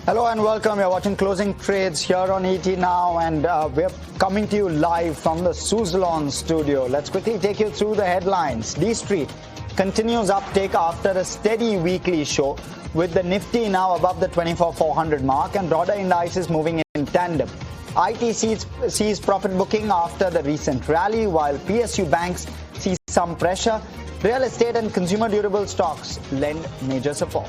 Hello and welcome. You're watching Closing Trades here on ET Now, and we're coming to you live from the Suzlon studio. Let's quickly take you through the headlines. D Street continues uptake after a steady weekly show, with the Nifty now above the 24,400 mark and broader indices moving in tandem. IT sees profit booking after the recent rally, while PSU banks see some pressure. Real estate and consumer durable stocks lend major support.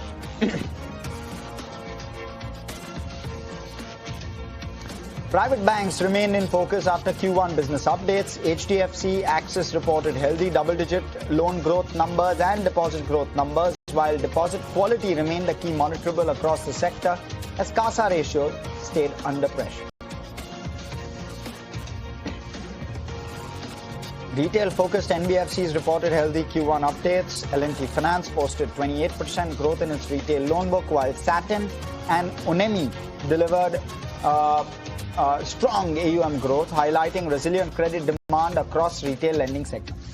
Private banks remained in focus after Q1 business updates. HDFC, Axis reported healthy double-digit loan growth numbers and deposit growth numbers, while deposit quality remained a key monitorable across the sector as CASA ratios stayed under pressure. Retail-focused NBFCs reported healthy Q1 updates. L&T Finance posted 28% growth in its retail loan book, while Satin and Unemi delivered strong AUM growth, highlighting resilient credit demand across retail lending segments.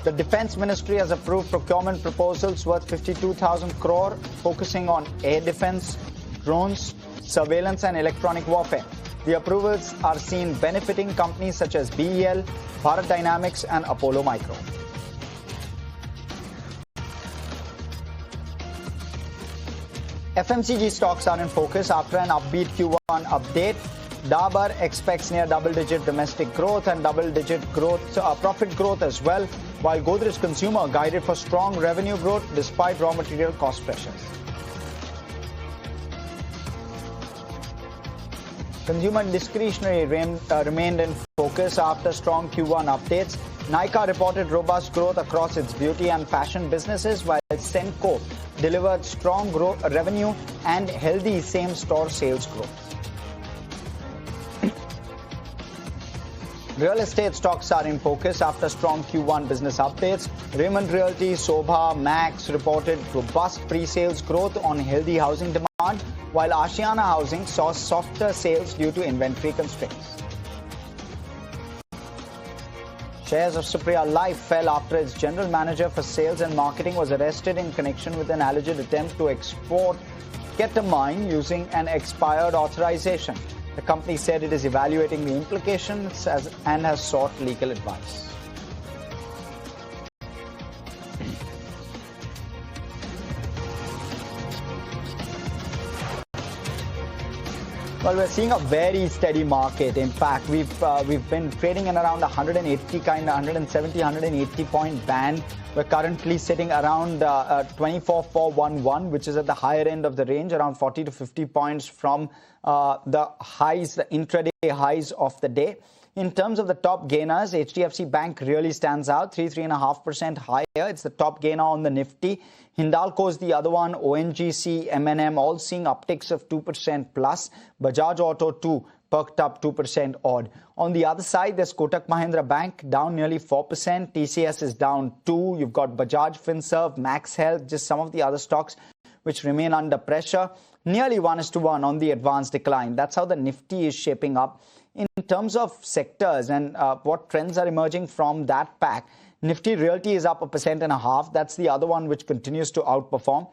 The Defence Ministry has approved procurement proposals worth 52,000 crore, focusing on air defence, drones, surveillance and electronic warfare. The approvals are seen benefiting companies such as BEL, Bharat Dynamics and Apollo Micro. FMCG stocks are in focus after an upbeat Q1 update. Dabur expects near double-digit domestic growth and double-digit profit growth as well, while Godrej Consumer guided for strong revenue growth despite raw material cost pressures. Consumer discretionary remained in focus after strong Q1 updates. Nykaa reported robust growth across its beauty and fashion businesses, while Senco delivered strong revenue and healthy same-store sales growth. Real estate stocks are in focus after strong Q1 business updates. Raymond Realty, Sobha, Max reported robust pre-sales growth on healthy housing demand, while Ashiana Housing saw softer sales due to inventory constraints. Shares of Supriya Life fell after its general manager for sales and marketing was arrested in connection with an alleged attempt to export ketamine using an expired authorization. The company said it is evaluating the implications and has sought legal advice. Well, we're seeing a very steady market. In fact, we've been trading in around 170, 180 point band. We're currently sitting around 24,411, which is at the higher end of the range, around 40 to 50 points from the highs, the intraday highs of the day. In terms of the top gainers, HDFC Bank really stands out, 3.5% higher. It's the top gainer on the Nifty. Hindalco is the other one, ONGC, M&M, all seeing upticks of 2% plus. Bajaj Auto too perked up 2% odd. On the other side, there's Kotak Mahindra Bank down nearly 4%. TCS is down 2%. You've got Bajaj Finserv, Max Health, just some of the other stocks which remain under pressure. Nearly 1:1 on the advanced decline. That's how the Nifty is shaping up. In terms of sectors and what trends are emerging from that pack, Nifty Realty is up 1.5%. That's the other one which continues to outperform.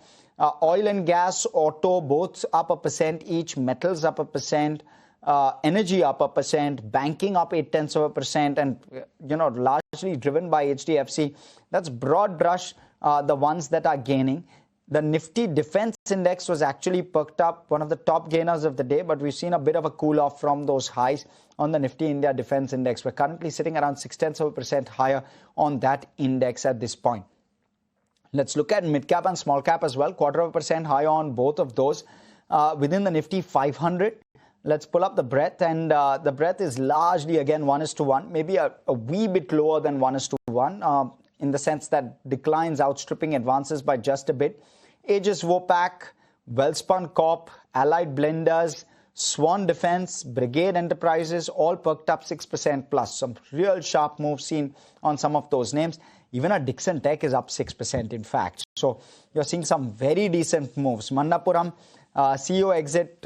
Oil and gas, auto, both up 1% each. Metals up 1%. Energy up 1%. Banking up 0.8%. And, largely driven by HDFC. That's broad brush, the ones that are gaining. The Nifty Defence Index was actually perked up, one of the top gainers of the day, but we've seen a bit of a cool off from those highs on the Nifty India Defence Index. We're currently sitting around 0.6% higher on that index at this point. Let's look at mid-cap and small-cap as well, 0.25% higher on both of those. Within the Nifty 500, let's pull up the breadth, and the breadth is largely, again, 1:1, maybe a wee bit lower than 1:1, in the sense that declines outstripping advances by just a bit. Aegis Vopak, Welspun Corp, Allied Blenders, Swan Defence, Brigade Enterprises, all perked up 6% plus. Some real sharp moves seen on some of those names. Even a Dixon Tech is up 6%, in fact. So you're seeing some very decent moves. Manappuram, CEO exit,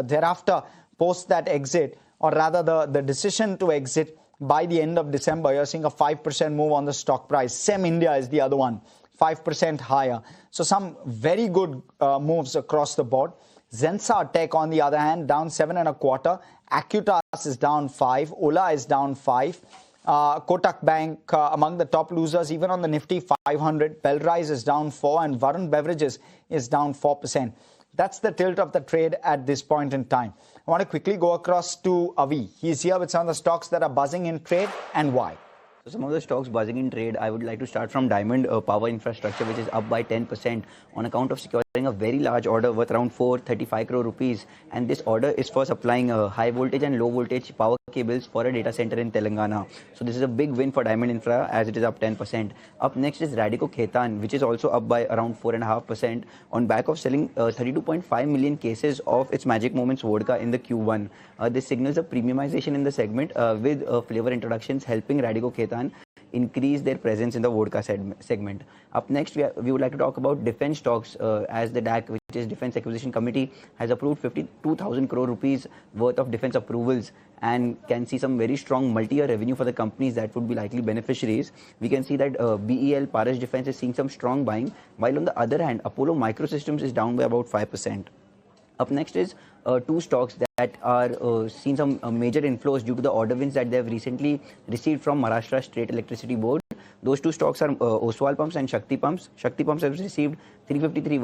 thereafter, post that exit, or rather the decision to exit, by the end of December. You're seeing a 5% move on the stock price. SEM India is the other one, 5% higher. So some very good moves across the board. Zensar Tech, on the other hand, down 7.25. Acuitas is down 5. Ola is down 5. Kotak Bank among the top losers, even on the Nifty 500. Bellrise is down 4 and Varun Beverages is down 4%. That's the tilt of the trade at this point in time. I want to quickly go across to Avi. He's here with some of the stocks that are buzzing in trade and why. So some of the stocks buzzing in trade, I would like to start from Diamond Power Infrastructure, which is up by 10% on account of securing a very large order worth around 435 crore rupees. And this order is for supplying high voltage and low voltage power cables for a data center in Telangana. So this is a big win for Diamond Infra as it is up 10%. Up next is Radico Khaitan, which is also up by around 4.5% on back of selling 32.5 million cases of its Magic Moments vodka in the Q1. This signals a premiumization in the segment with flavor introductions helping Radico Khaitan increase their presence in the vodka segment. Up next, we would like to talk about defense stocks as the DAC, which is Defense Acquisition Committee, has approved 52,000 crore rupees worth of defense approvals and can see some very strong multi-year revenue for the companies that would be likely beneficiaries. We can see that BEL, Paras Defense, is seeing some strong buying, while on the other hand, Apollo Microsystems is down by about 5%. Up next is two stocks that are seeing some major inflows due to the order wins that they have recently received from Maharashtra State Electricity Board. Those two stocks are Oswal Pumps and Shakti Pumps. Shakti Pumps has received 353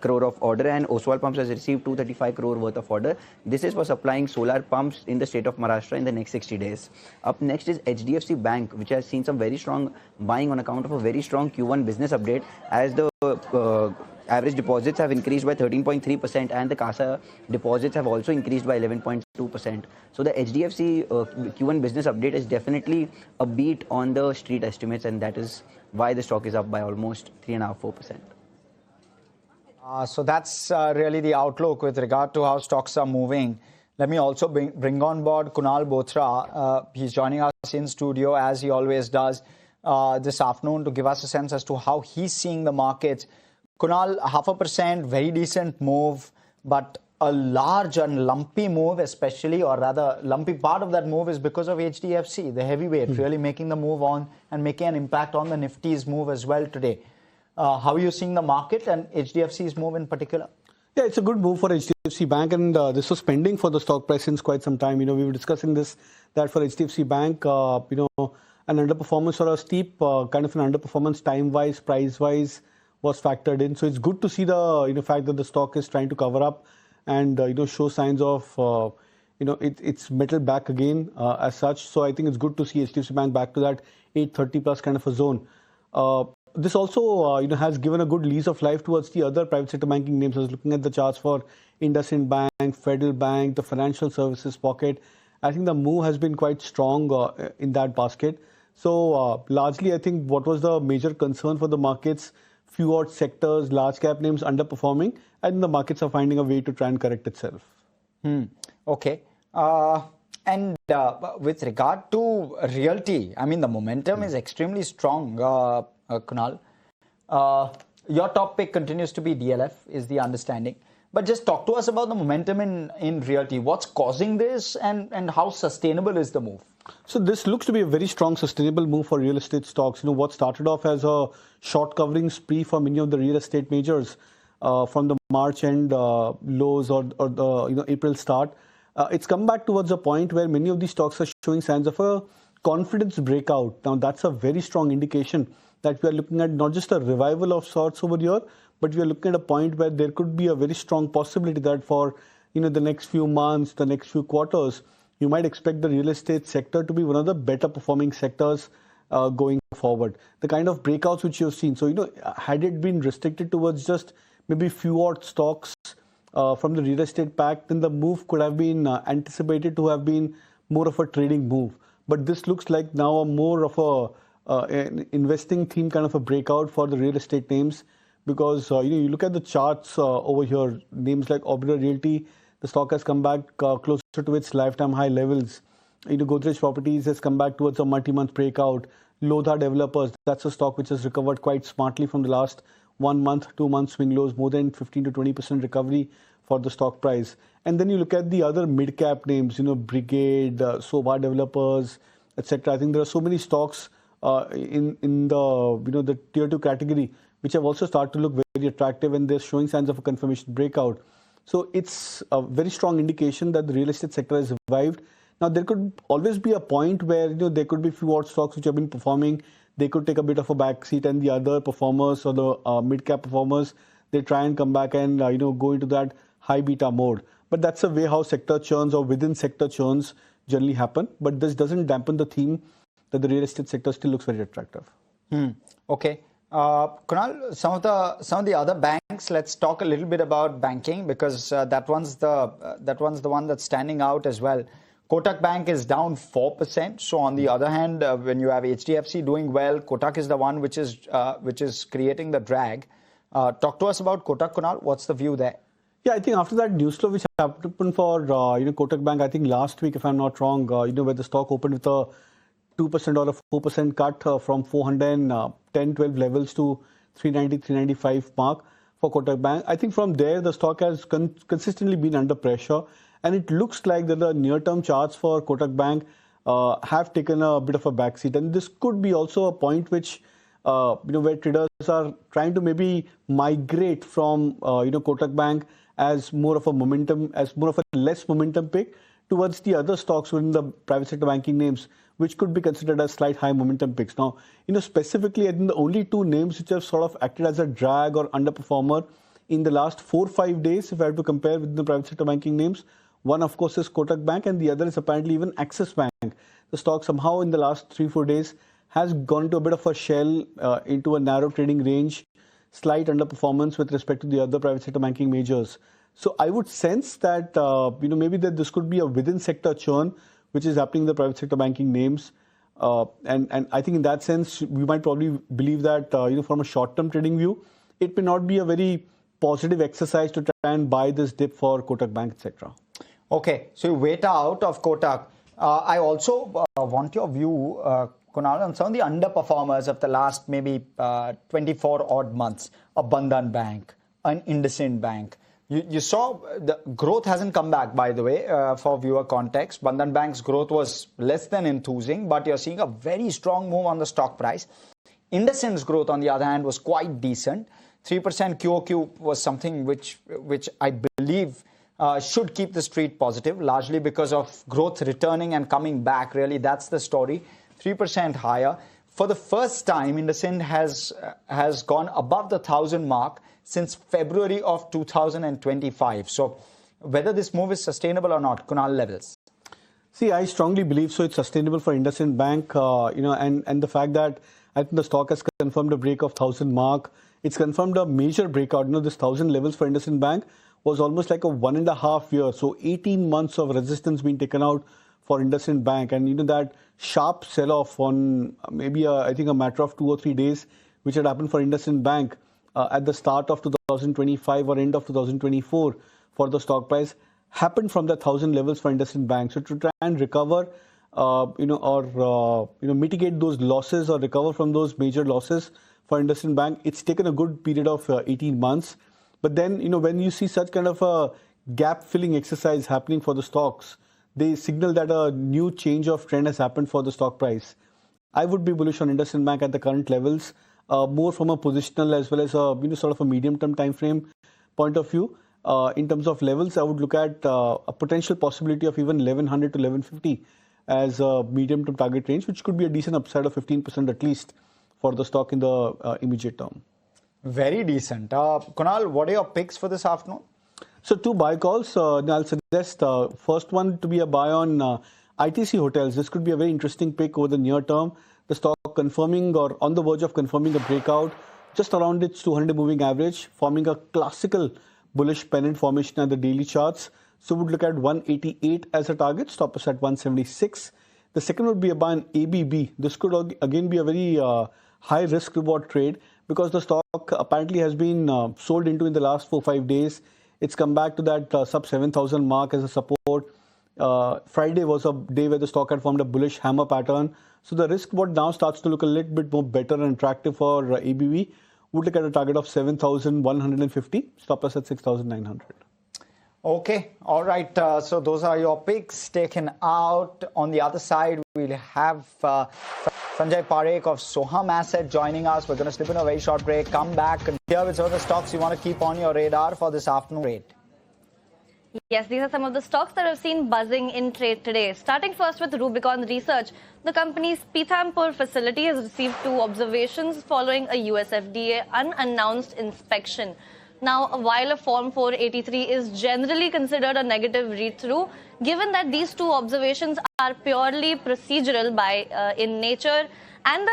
crore of order and Oswal Pumps has received 235 crore worth of order. This is for supplying solar pumps in the state of Maharashtra in the next 60 days. Up next is HDFC Bank, which has seen some very strong buying on account of a very strong Q1 business update as the average deposits have increased by 13.3% and the CASA deposits have also increased by 11.2%. So the HDFC Q1 business update is definitely a beat on the street estimates, and that is why the stock is up by almost 3.5–4%. So that's really the outlook with regard to how stocks are moving. Let me also bring on board Kunal Bothra. He's joining us in studio as he always does this afternoon to give us a sense as to how he's seeing the markets. Kunal, 0.5%, very decent move, but a large and lumpy move especially, or rather lumpy part of that move is because of HDFC, the heavyweight, really making the move on and making an impact on the Nifty's move as well today. How are you seeing the market and HDFC's move in particular? Yeah, it's a good move for HDFC Bank, and this was pending for the stock price since quite some time. We were discussing this, that for HDFC Bank, an underperformance or a steep kind of an underperformance time-wise, price-wise was factored in. So it's good to see the fact that the stock is trying to cover up and show signs of it's metal back again as such. So I think it's good to see HDFC Bank back to that 830 plus kind of a zone. This also has given a good lease of life towards the other private sector banking names. I was looking at the charts for IndusInd Bank, Federal Bank, the financial services pocket. I think the move has been quite strong in that basket. So largely, I think what was the major concern for the markets, few odd sectors, large cap names underperforming, and the markets are finding a way to try and correct itself. Okay. And with regard to realty, I mean, the momentum is extremely strong, Kunal. Your top pick continues to be DLF, is the understanding. But just talk to us about the momentum in realty. What's causing this and how sustainable is the move? So this looks to be a very strong sustainable move for real estate stocks. What started off as a short covering spree for many of the real estate majors from the March end lows or the April start. It's come back towards a point where many of these stocks are showing signs of a confidence breakout. Now that's a very strong indication that we are looking at not just a revival of sorts over here, but we are looking at a point where there could be a very strong possibility that for the next few months, the next few quarters, you might expect the real estate sector to be one of the better performing sectors going forward. The kind of breakouts which you've seen. So, had it been restricted towards just maybe few odd stocks from the real estate pack, then the move could have been anticipated to have been more of a trading move. But this looks like now a more of an investing theme kind of a breakout for the real estate names, because you look at the charts over here, names like Oberoi Realty, the stock has come back closer to its lifetime high levels. Godrej Properties has come back towards a multi-month breakout. Lodha Developers, that's a stock which has recovered quite smartly from the last 1 month, 2 month swing lows, more than 15 to 20% recovery for the stock price. And then you look at the other mid-cap names, Brigade, Sobha Developers, etc. I think there are so many stocks in the the tier 2 category which have also started to look very attractive, and they're showing signs of a confirmation breakout. So it's a very strong indication that the real estate sector has revived. Now there could always be a point where there could be few odd stocks which have been performing. They could take a bit of a backseat, and the other performers or the mid-cap performers, they try and come back and go into that high beta mode. But that's the way how sector churns or within sector churns generally happen. But this doesn't dampen the theme that the real estate sector still looks very attractive. Okay. Kunal, some of the other banks. Let's talk a little bit about banking, because that one's the one that's standing out as well. Kotak Bank is down 4%. So on the other hand, when you have HDFC doing well, Kotak is the one which is creating the drag. Talk to us about Kotak, Kunal. What's the view there? Yeah, I think after that news flow which happened for Kotak Bank, I think last week, if I'm not wrong, where the stock opened with a 2% or a 4% cut from 410-12 levels to 390-395 mark for Kotak Bank. I think from there the stock has consistently been under pressure, and it looks like that the near-term charts for Kotak Bank have taken a bit of a backseat, and this could be also a point which where traders are trying to maybe migrate from Kotak Bank as more of a less momentum pick towards the other stocks within the private sector banking names, which could be considered as slight high momentum picks. Now, specifically, I think the only two names which have sort of acted as a drag or underperformer in the last 4-5 days, if I have to compare with the private sector banking names, one, of course, is Kotak Bank, and the other is apparently even Axis Bank. The stock somehow in the last 3-4 days has gone into a bit of a shell, into a narrow trading range, slight underperformance with respect to the other private sector banking majors. So I would sense that maybe that this could be a within sector churn which is happening in the private sector banking names, and I think in that sense we might probably believe that from a short-term trading view, it may not be a very positive exercise to try and buy this dip for Kotak Bank, etc. Okay, so you wait out of Kotak. I also want your view, Kunal, on some of the underperformers of the last maybe 24 odd months. A Bandhan Bank, an IndusInd Bank. You saw the growth hasn't come back, by the way, for viewer context. Bandhan Bank's growth was less than enthusing, but you're seeing a very strong move on the stock price. IndusInd's growth, on the other hand, was quite decent. 3% QOQ was something which I believe should keep the street positive, largely because of growth returning and coming back. Really, that's the story. 3% higher. For the first time, IndusInd has gone above the 1,000 mark since February of 2025. So whether this move is sustainable or not, Kunal, levels? See, I strongly believe so. It's sustainable for IndusInd Bank, and the fact that I think the stock has confirmed a break of 1,000 mark. It's confirmed a major breakout. This 1,000 levels for IndusInd Bank was almost like a 1.5 year. So 18 months of resistance being taken out for IndusInd Bank. And that sharp sell-off on maybe I think a matter of 2 or 3 days, which had happened for IndusInd Bank at the start of 2025 or end of 2024 for the stock price, happened from the 1,000 levels for IndusInd Bank. So to try and recover, mitigate those losses or recover from those major losses for IndusInd Bank, it's taken a good period of 18 months. But then, when you see such kind of a gap-filling exercise happening for the stocks, they signal that a new change of trend has happened for the stock price. I would be bullish on IndusInd Bank at the current levels, more from a positional as well as a sort of a medium-term time frame point of view. In terms of levels, I would look at a potential possibility of even 1,100 to 1,150 as a medium-term target range, which could be a decent upside of 15% at least for the stock in the immediate term. Very decent. Kunal, what are your picks for this afternoon? So 2 buy calls. I'll suggest first one to be a buy on ITC Hotels. This could be a very interesting pick over the near term. The stock confirming or on the verge of confirming a breakout just around its 200 moving average, forming a classical bullish pennant formation at the daily charts. So would look at 188 as a target, stop us at 176. The second would be a buy on ABB. This could again be a very high risk reward trade because the stock apparently has been sold into in the last 4-5 days. It's come back to that sub 7,000 mark as a support. Friday was a day where the stock had formed a bullish hammer pattern. So the risk reward now starts to look a little bit more better and attractive for ABB. Would look at a target of 7,150. Stop us at 6,900. Okay, all right. So those are your picks taken out. On the other side, we'll have Sanjay Parekh of Soham Asset joining us. We're going to slip in a very short break, come back, and here with some of the stocks you want to keep on your radar for this afternoon trade. Yes, these are some of the stocks that have seen buzzing in trade today. Starting first with Rubicon Research, the company's Pithampur facility has received 2 observations following a US FDA unannounced inspection. Now, while a Form 483 is generally considered a negative read-through, given that these 2 observations are purely procedural in nature, and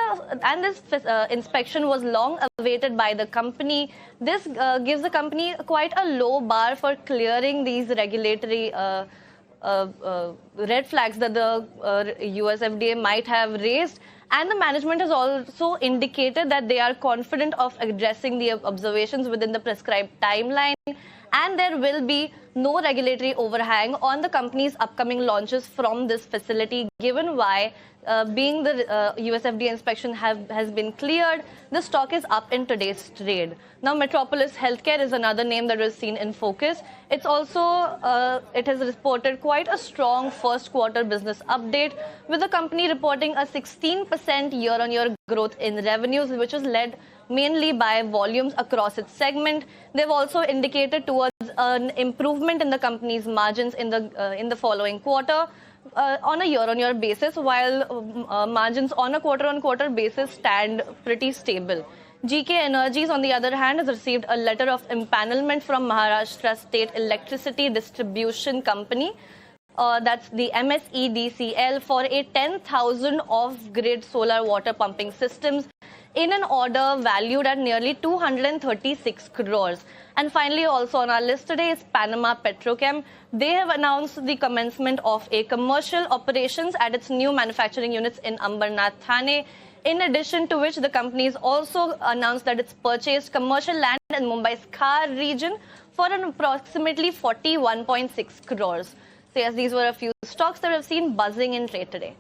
this inspection was long awaited by the company, this gives the company quite a low bar for clearing these regulatory red flags that the US FDA might have raised. And the management has also indicated that they are confident of addressing the observations within the prescribed timeline, and there will be no regulatory overhang on the company's upcoming launches from this facility, given why being the US FDA inspection has been cleared, the stock is up in today's trade. Now, Metropolis Healthcare is another name that was seen in focus. It's also, it has reported quite a strong first quarter business update, with the company reporting a 16% year-on-year growth in revenues, which was led mainly by volumes across its segment. They've also indicated towards an improvement in the company's margins in the following quarter on a year-on-year basis, while margins on a quarter-on-quarter basis stand pretty stable. GK Energies, on the other hand, has received a letter of empanelment from Maharashtra State Electricity Distribution Company, that's the MSEDCL, for a 10,000 off-grid solar water pumping systems in an order valued at nearly 236 crores. And finally, also on our list today is Panama Petrochem. They have announced the commencement of a commercial operations at its new manufacturing units in Ambernath, Thane. In addition to which, the company has also announced that it's purchased commercial land in Mumbai's Khar region for an approximately 41.6 crores. So yes, these were a few stocks that have seen buzzing in trade today.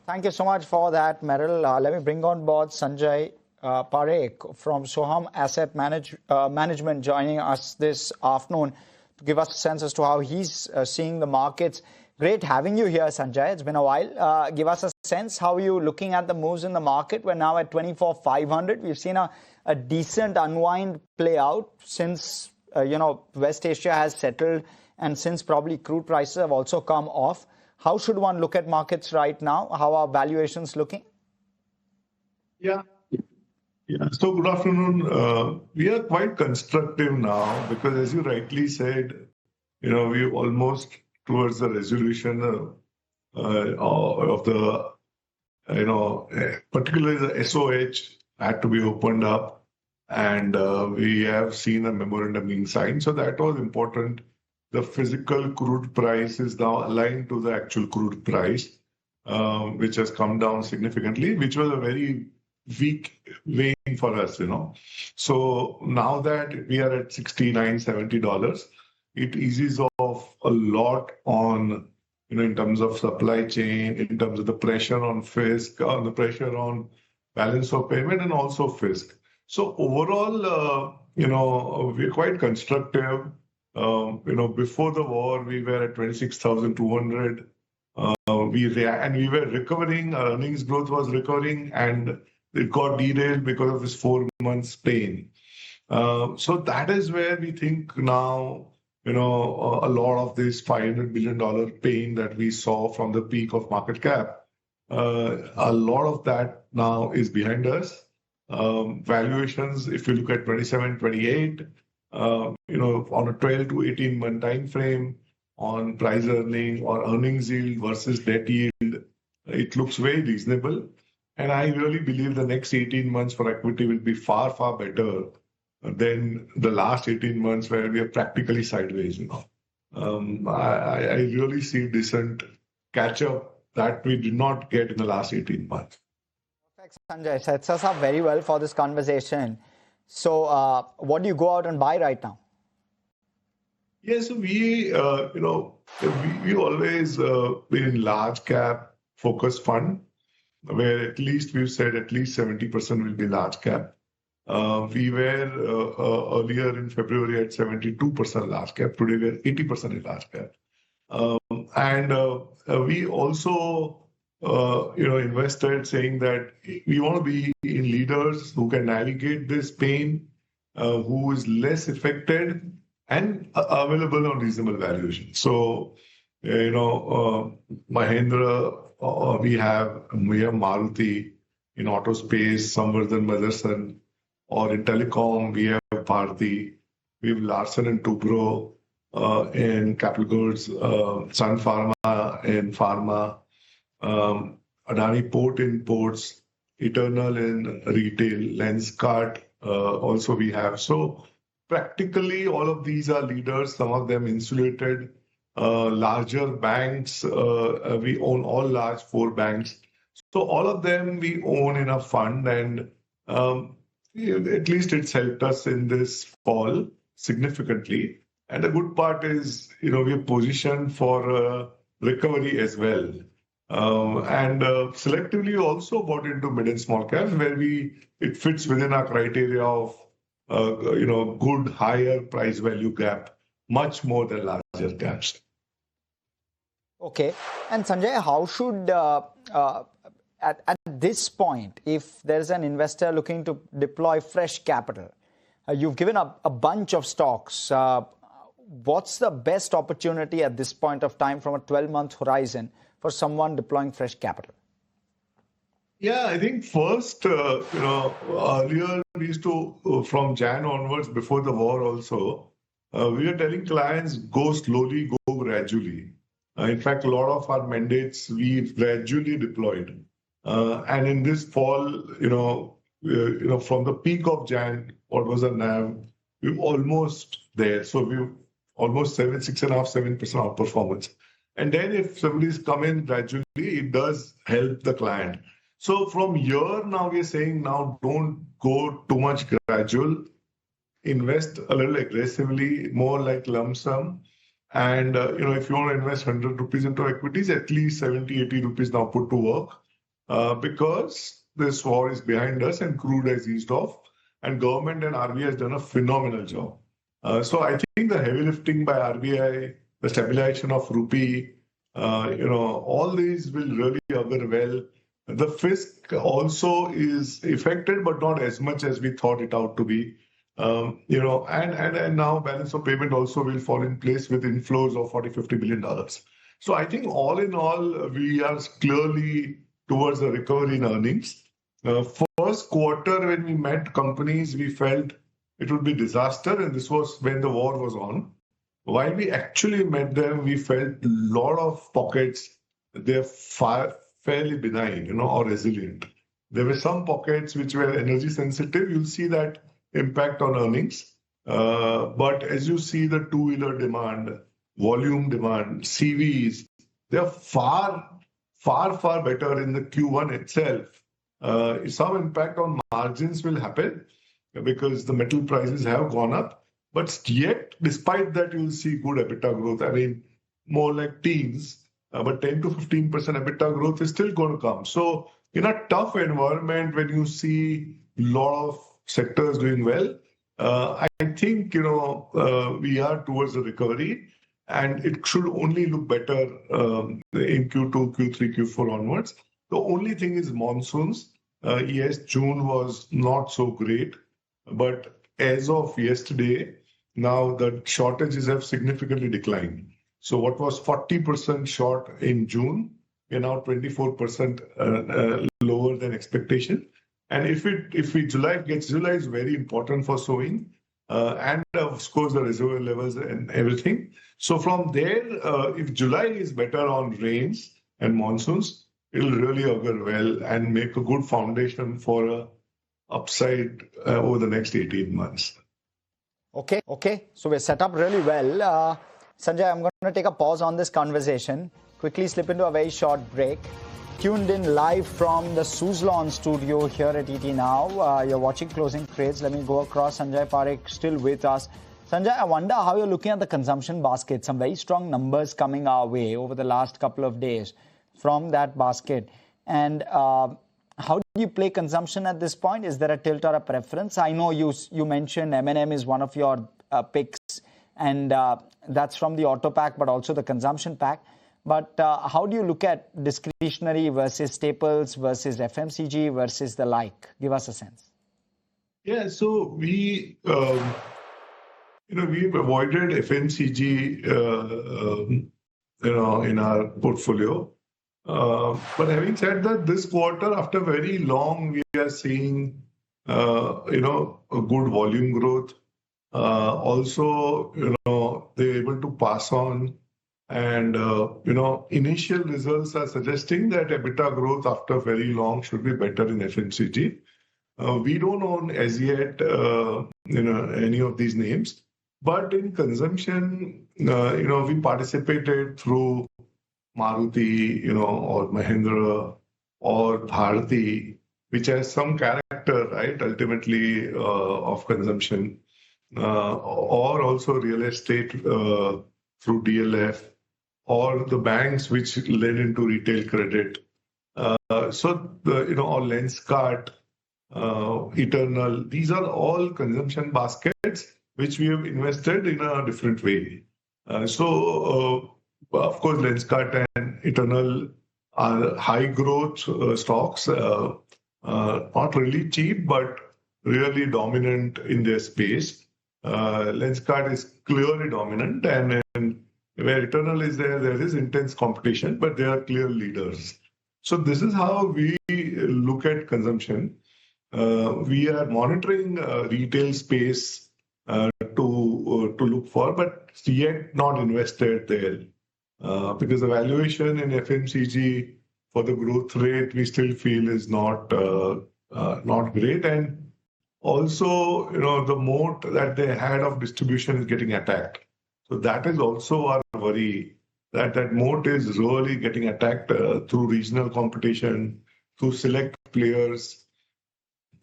Thank you so much for that, Meryl. Let me bring on board Sanjay Parekh from Soham Asset Management joining us this afternoon to give us a sense as to how he's seeing the markets. Great having you here, Sanjay. It's been a while. Give us a sense, how are you looking at the moves in the market? We're now at 24,500. We've seen a decent unwind play out since, West Asia has settled and since probably crude prices have also come off. How should one look at markets right now? How are valuations looking? Yeah. So good afternoon. We are quite constructive now because, as you rightly said, we're almost towards the resolution of the, particularly the SOH had to be opened up, and we have seen a memorandum being signed. So that was important. The physical crude price is now aligned to the actual crude price, which has come down significantly, which was a very weak vein for us, So now that we are at $69, $70, it eases off a lot on, in terms of supply chain, in terms of the pressure on fisc, the pressure on balance of payment, and also fisc. So overall, we're quite constructive. Before the war, we were at 26,200. We were recovering. Our earnings growth was recovering, and it got derailed because of this 4 months pain. So that is where we think now, a lot of this $500 billion pain that we saw from the peak of market cap, a lot of that now is behind us. Valuations, if you look at 27, 28, on a 12 to 18 month time frame, on price earning or earnings yield versus debt yield, it looks very reasonable. And I really believe the next 18 months for equity will be far, far better than the last 18 months where we are practically sideways. I really see decent catch up that we did not get in the last 18 months. Perfect, Sanjay. Sets us up very well for this conversation. So what do you go out and buy right now? Yes, we always been in large cap focused fund, where at least we've said at least 70% will be large cap. We were earlier in February at 72% large cap. Today we are 80% in large cap. We also, invested saying that we want to be in leaders who can navigate this pain, who is less affected and available on reasonable valuation. So, Mahindra, we have Maruti in auto space, Samvardhan Motherson, or in telecom, we have Bharti, we have Larsen and Toubro in capital goods, Sun Pharma in pharma, Adani Port in ports, Eternal in retail, Lenskart also we have. So practically all of these are leaders, some of them insulated. Larger banks, we own all large 4 banks. So all of them we own in a fund, and at least it's helped us in this fall significantly. And the good part is, we are positioned for recovery as well. Selectively also bought into mid and small caps where it fits within our criteria of, good higher price value gap, much more than larger caps. Okay. And Sanjay, how should, at this point, if there's an investor looking to deploy fresh capital, you've given up a bunch of stocks. What's the best opportunity at this point of time from a 12-month horizon for someone deploying fresh capital? Yeah, I think first, earlier we used to, from Jan onwards, before the war also, we were telling clients, go slowly, go gradually. In fact, a lot of our mandates we've gradually deployed. And in this fall, from the peak of Jan, what was a NAV, we're almost there. So we're almost 6.5%, 7% outperformance. And then if somebody's come in gradually, it does help the client. So from here now we're saying now don't go too much gradual, invest a little aggressively, more like lump sum. And, if you want to invest 100 rupees into equities, at least 70, 80 rupees now put to work because this war is behind us and crude has eased off and government and RBI has done a phenomenal job. So I think the heavy lifting by RBI, the stabilization of rupee, all these will really augur well. The fisc also is affected, but not as much as we thought it out to be. And now balance of payment also will fall in place with inflows of $40-50 billion. So I think all in all, we are clearly towards a recovery in earnings. First quarter, when we met companies, we felt it would be disaster, and this was when the war was on. While we actually met them, we felt a lot of pockets, they're fairly benign, or resilient. There were some pockets which were energy sensitive. You'll see that impact on earnings. But as you see the two-wheeler demand, volume demand, CVs, they're far better in the Q1 itself. Some impact on margins will happen because the metal prices have gone up. But yet, despite that, you'll see good EBITDA growth. I mean, more like teens, but 10 to 15% EBITDA growth is still going to come. So in a tough environment, when you see a lot of sectors doing well, I think, we are towards the recovery and it should only look better in Q2, Q3, Q4 onwards. The only thing is monsoons. Yes, June was not so great, but as of yesterday, now the shortages have significantly declined. So what was 40% short in June, we're now 24% lower than expectation. And July is very important for sowing, and of course the reservoir levels and everything. So from there, if July is better on rains and monsoons, it'll really augur well and make a good foundation for a upside over the next 18 months. Okay. So we're set up really well. Sanjay, I'm going to take a pause on this conversation, quickly slip into a very short break. Tuned in live from the Suzlon studio here at ET Now. You're watching Closing Trades. Let me go across. Sanjay Parekh still with us. Sanjay, I wonder how you're looking at the consumption basket. Some very strong numbers coming our way over the last couple of days from that basket. And how you play consumption at this point? Is there a tilt or a preference? I know you mentioned M&M is one of your picks, and that's from the auto pack, but also the consumption pack. But how do you look at discretionary versus staples versus FMCG versus the like? Give us a sense. Yeah, so we've avoided FMCG, in our portfolio. But having said that, this quarter, after very long, we are seeing, a good volume growth. Also, they're able to pass on, and initial results are suggesting that EBITDA growth after very long should be better in FMCG. We don't own as yet, any of these names, but in consumption, we participated through Maruti, or Mahindra or Bharati, which has some character, right, ultimately, of consumption, or also real estate through DLF, or the banks which led into retail credit. Or Lenskart, Eternal, these are all consumption baskets which we have invested in a different way. Of course, Lenskart and Eternal are high growth stocks, not really cheap, but really dominant in their space. Lenskart is clearly dominant, and where Eternal is there is intense competition, but they are clear leaders. So this is how we look at consumption. We are monitoring retail space to look for, but yet not invested there. Because the valuation in FMCG for the growth rate we still feel is not great, and also the moat that they had of distribution is getting attacked. So that is also our worry, that moat is really getting attacked through regional competition, through select players,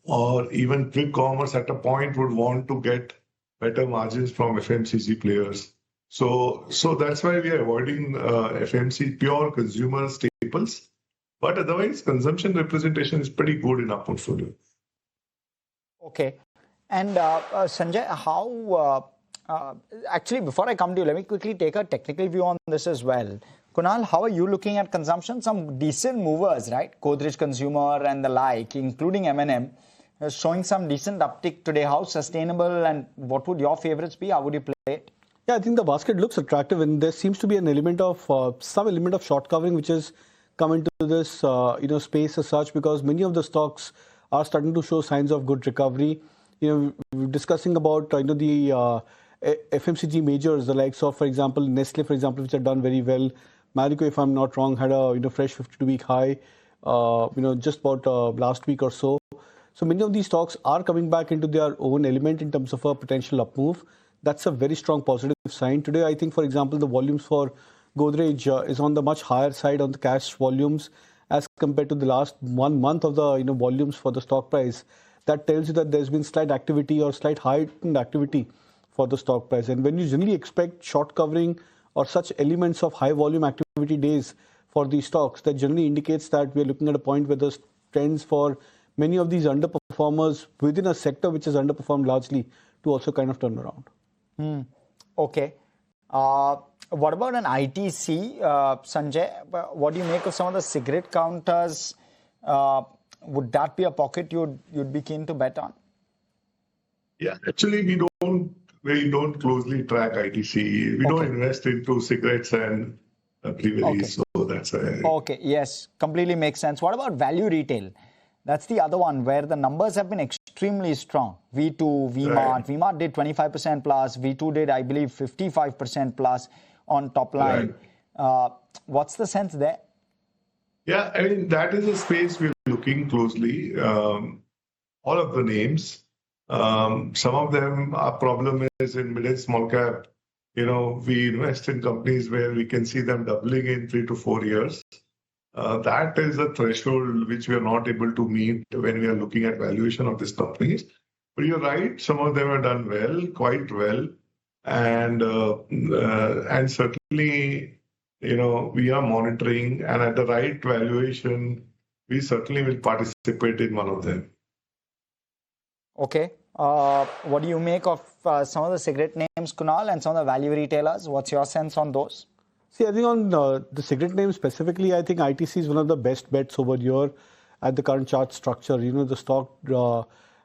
or even quick commerce at a point would want to get better margins from FMCG players. So that's why we are avoiding FMC pure consumer staples. But otherwise, consumption representation is pretty good in our portfolio. Okay. And Sanjay, how actually, before I come to you, let me quickly take a technical view on this as well. Kunal, how are you looking at consumption? Some decent movers, right? Godrej Consumer and the like, including M&M, showing some decent uptick today. How sustainable, and what would your favorites be? How would you play it? Yeah, I think the basket looks attractive, and there seems to be an element of some element of short covering which has come into this space as such, because many of the stocks are starting to show signs of good recovery. We're discussing about the FMCG majors, the likes of, for example, Nestle, for example, which have done very well. Marico, if I'm not wrong, had a fresh 52-week high, just about last week or so. So many of these stocks are coming back into their own element in terms of a potential up move. That's a very strong positive sign. Today, I think, for example, the volumes for Godrej is on the much higher side on the cash volumes as compared to the last 1 month of the volumes for the stock price. That tells you that there's been slight activity or slight heightened activity for the stock price. And when you generally expect short covering or such elements of high volume activity days for these stocks, that generally indicates that we're looking at a point where the trends for many of these underperformers within a sector which has underperformed largely to also kind of turn around. Okay. What about an ITC, Sanjay? What do you make of some of the cigarette counters? Would that be a pocket you'd be keen to bet on? Yeah, actually, we don't closely track ITC. We don't invest into cigarettes and breweries, so that's why. Okay, yes, completely makes sense. What about value retail? That's the other one where the numbers have been extremely strong. V2, VMart. Right. VMart did 25% plus. V2 did, I believe, 55% plus on top line. Right. What's the sense there? Yeah, I mean, that is a space we're looking closely. All of the names. Some of them, our problem is in mid and small cap. We invest in companies where we can see them doubling in 3 to 4 years. That is a threshold which we are not able to meet when we are looking at valuation of these companies. But you're right, some of them have done well, quite well. And certainly, we are monitoring, and at the right valuation, we certainly will participate in one of them. Okay. What do you make of some of the cigarette names, Kunal, and some of the value retailers? What's your sense on those? See, I think on the cigarette name specifically, I think ITC is one of the best bets over here at the current chart structure. You know, the stock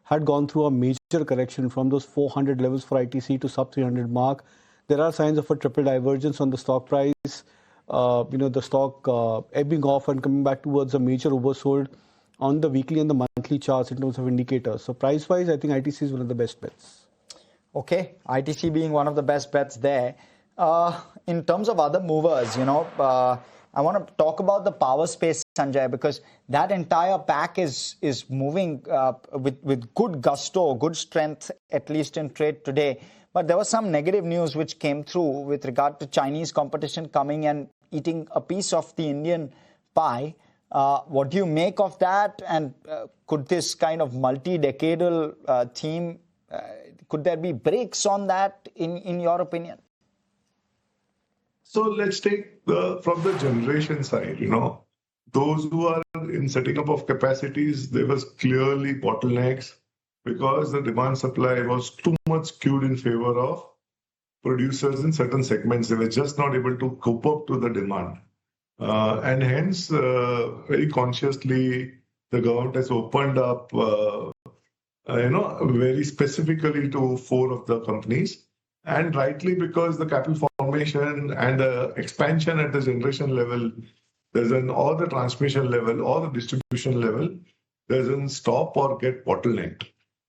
had gone through a major correction from those 400 levels for ITC to sub 300 mark. There are signs of a triple divergence on the stock price. You know, the stock ebbing off and coming back towards a major oversold on the weekly and the monthly charts in terms of indicators. So price-wise, I think ITC is one of the best bets. Okay, ITC being one of the best bets there. In terms of other movers, you know, I want to talk about the power space, Sanjay, because that entire pack is moving with good gusto, good strength, at least in trade today. But there was some negative news which came through with regard to Chinese competition coming and eating a piece of the Indian pie. What do you make of that? And could this kind of multi-decadal theme, could there be breaks on that in your opinion? So let's take from the generation side, you know, those who are in setting up of capacities, there was clearly bottlenecks because the demand supply was too much skewed in favor of producers in certain segments. They were just not able to cope up to the demand. And hence, very consciously, the government has opened up, very specifically to 4 of the companies. And rightly, because the capital formation and the expansion at the generation level, or the transmission level, or the distribution level, doesn't stop or get bottlenecked.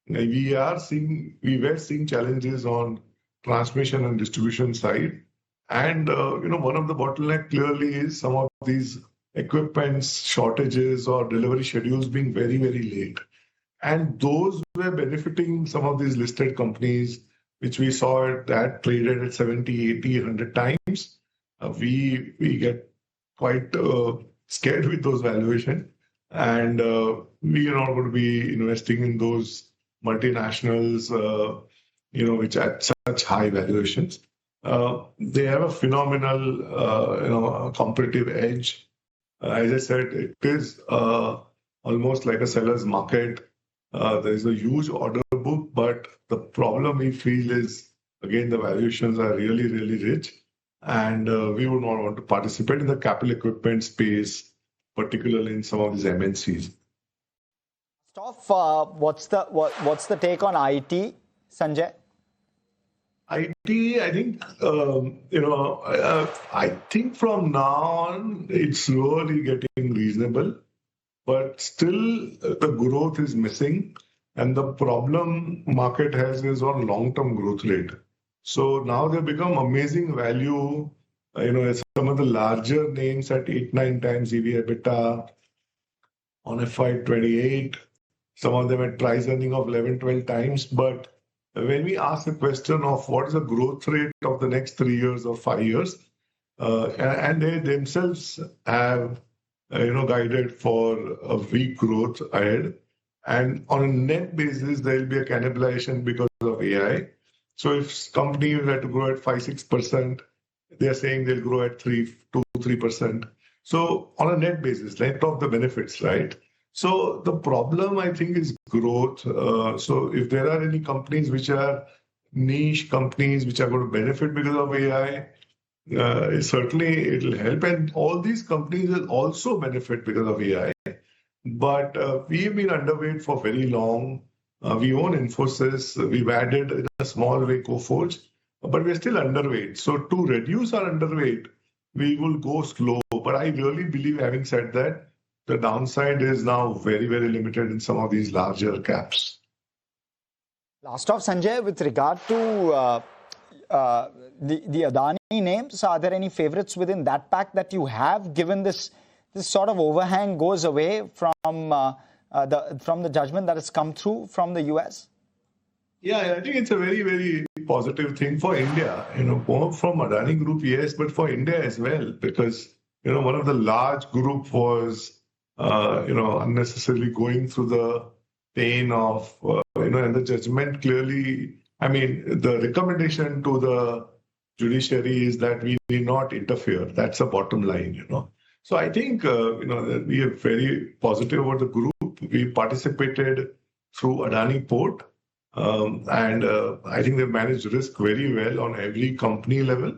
We were seeing challenges on transmission and distribution side. And, one of the bottleneck clearly is some of these equipment shortages or delivery schedules being very, very late. And those were benefiting some of these listed companies, which we saw that traded at 70, 80, 100 times. We get quite scared with those valuations. And we are not going to be investing in those multinationals, which at such high valuations. They have a phenomenal, competitive edge. As I said, it is almost like a seller's market. There is a huge order book, but the problem we feel is, again, the valuations are really, really rich. And we would not want to participate in the capital equipment space, particularly in some of these MNCs. What's the take on IT, Sanjay? IT, I think, I think from now on, it's slowly getting reasonable, but still the growth is missing. And the problem market has is on long-term growth rate. So now they've become amazing value, some of the larger names at 8-9 times EV/EBITDA on FY28, some of them at price earning of 11-12 times. But when we ask the question of what is the growth rate of the next 3 years or 5 years, and they themselves have, guided for a weak growth ahead. And on a net basis, there will be a cannibalization because of AI. So if companies had to grow at 5-6%, they are saying they'll grow at 2-3%. So on a net basis, net of the benefits, right? So the problem, I think, is growth. So if there are any companies which are niche companies which are going to benefit because of AI, certainly it'll help. And all these companies will also benefit because of AI. But we've been underweight for very long. We own Infosys. We've added in a small way Coforge, but we're still underweight. So to reduce our underweight, we will go slow. But I really believe, having said that, the downside is now very, very limited in some of these larger caps. Last off, Sanjay, with regard to the Adani names, are there any favorites within that pack that you have, given this sort of overhang goes away from the judgment that has come through from the US? Yeah, I think it's a very, very positive thing for India. More from Adani Group, yes, but for India as well, because one of the large group was unnecessarily going through the pain of and the judgment clearly. I mean, the recommendation to the judiciary is that we need not interfere. That's the bottom line. So I think that we are very positive about the group. We participated through Adani Port, and I think they managed risk very well on every company level.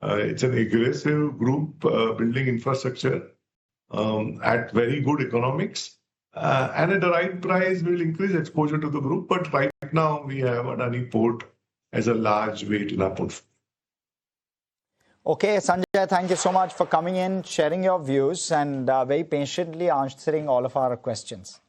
It's an aggressive group building infrastructure at very good economics. And at the right price, we'll increase exposure to the group. But right now, we have Adani Port as a large weight in our portfolio. Okay, Sanjay, thank you so much for coming in, sharing your views, and very patiently answering all of our questions.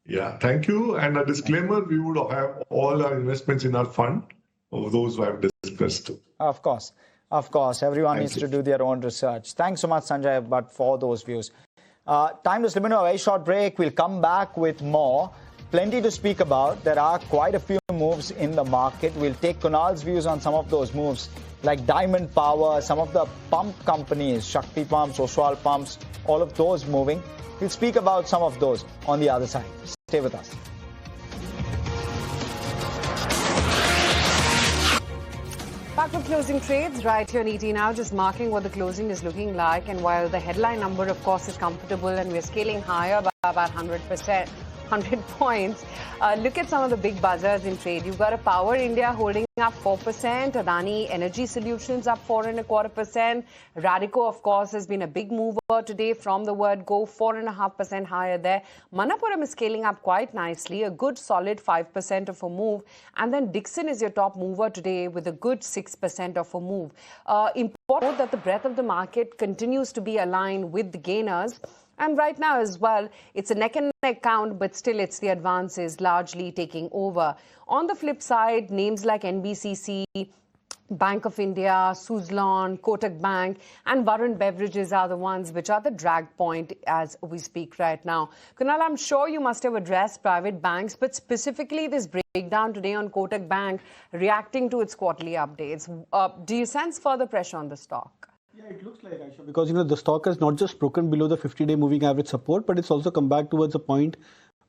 Yeah, thank you. And a disclaimer, we would have all our investments in our fund, of those who have discussed. Of course. Of course, everyone needs to do their own research. Thanks so much, Sanjay, but for those views. Time to slip into a very short break. We'll come back with more. Plenty to speak about. There are quite a few moves in the market. We'll take Kunal's views on some of those moves, like Diamond Power, some of the pump companies, Shakti Pumps, Oswal Pumps, all of those moving. We'll speak about some of those on the other side. Stay with us. Back with closing trades right here in ET now, just marking what the closing is looking like. And while the headline number, of course, is comfortable and we're scaling higher by about 100%, 100 points, look at some of the big buzzers in trade. You've got a Power India holding up 4%, Adani Energy Solutions up 4.25%. Radico, of course, has been a big mover today from the word go, 4.5% higher there. Manappuram is scaling up quite nicely, a good solid 5% of a move. And then Dixon is your top mover today with a good 6% of a move. Important that the breadth of the market continues to be aligned with the gainers. And right now as well, it's a neck and neck count, but still it's the advances largely taking over. On the flip side, names like NBCC, Bank of India, Suzlon, Kotak Bank and Varun Beverages are the ones which are the drag point as we speak right now. Kunal, I'm sure you must have addressed private banks, but specifically this breakdown today on Kotak Bank reacting to its quarterly updates. Do you sense further pressure on the stock? Yeah, it looks like, Aisha, because the stock has not just broken below the 50-day moving average support, but it's also come back towards a point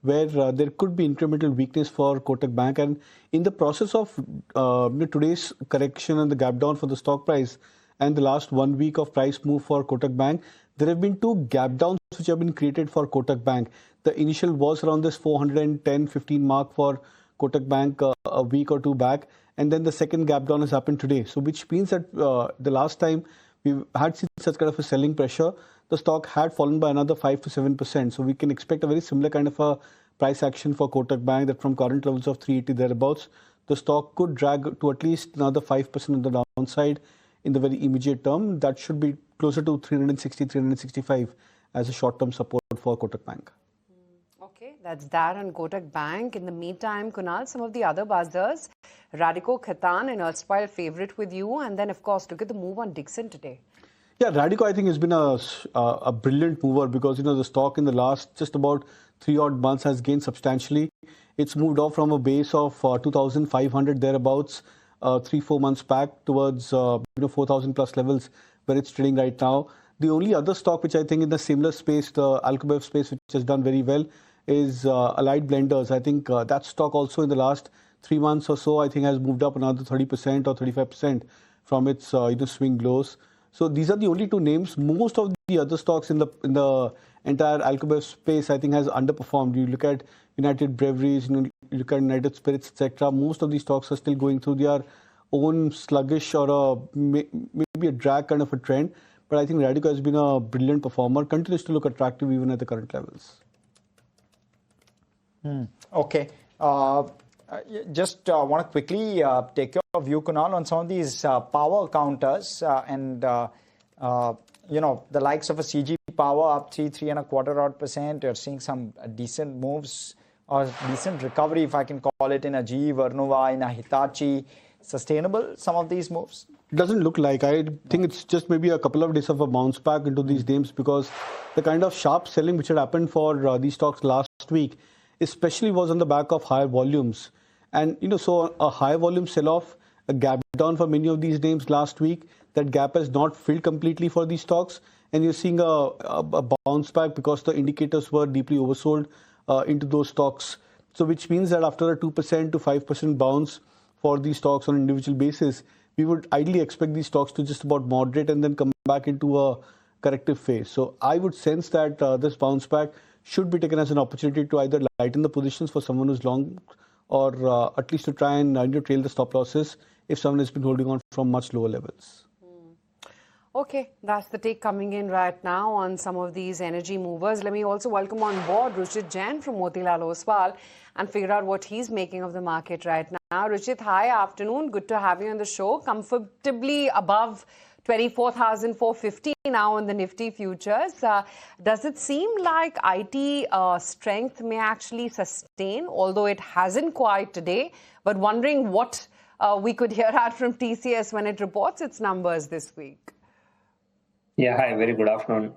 where there could be incremental weakness for Kotak Bank. And in the process of today's correction and the gap down for the stock price and the last 1 week of price move for Kotak Bank, there have been two gap downs which have been created for Kotak Bank. The initial was around this 410-15 mark for Kotak Bank a week or two back. And then the second gap down has happened today. So which means that the last time we had seen such kind of a selling pressure, the stock had fallen by another 5 to 7%. So we can expect a very similar kind of a price action for Kotak Bank, that from current levels of 380 thereabouts, the stock could drag to at least another 5% on the downside in the very immediate term. That should be closer to 360, 365 as a short-term support for Kotak Bank. Okay, that's that on Kotak Bank. In the meantime, Kunal, some of the other buzzers, Radico, Khaitan, an erstwhile favorite with you. And then, of course, look at the move on Dixon today. Yeah, Radico, I think, has been a brilliant mover because, the stock in the last just about 3 odd months has gained substantially. It's moved off from a base of 2,500 thereabouts 3-4 months back towards 4,000 plus levels where it's trading right now. The only other stock which I think in the similar space, the Alcobev space, which has done very well, is Allied Blenders. I think that stock also in the last 3 months or so, I think has moved up another 30% or 35% from its swing lows. So these are the only two names. Most of the other stocks in the entire Alcobev space, I think, has underperformed. You look at United Breweries, you look at United Spirits, etc. Most of these stocks are still going through their own sluggish or maybe a drag kind of a trend. But I think Radico has been a brilliant performer, continues to look attractive even at the current levels. Okay. Just want to quickly take your view, Kunal, on some of these power counters and, the likes of a CG Power up 3.25%. You're seeing some decent moves or decent recovery, if I can call it, in a GE Vernova, in a Hitachi. Sustainable, some of these moves? It doesn't look like. I think it's just maybe a couple of days of a bounce back into these names because the kind of sharp selling which had happened for these stocks last week, especially was on the back of higher volumes. And, so a high volume sell-off, a gap down for many of these names last week. That gap has not filled completely for these stocks. And you're seeing a bounce back because the indicators were deeply oversold into those stocks. So which means that after a 2% to 5% bounce for these stocks on an individual basis, we would ideally expect these stocks to just about moderate and then come back into a corrective phase. So I would sense that this bounce back should be taken as an opportunity to either lighten the positions for someone who's long, or at least to try and trail the stop losses if someone has been holding on from much lower levels. Okay, that's the take coming in right now on some of these energy movers. Let me also welcome on board Ruchit Jain from Motilal Oswal and figure out what he's making of the market right now. Ruchit, hi, afternoon. Good to have you on the show. Comfortably above 24,450 now on the Nifty futures. Does it seem like IT strength may actually sustain, although it hasn't quite today, but wondering what we could hear out from TCS when it reports its numbers this week? Yeah, hi, very good afternoon.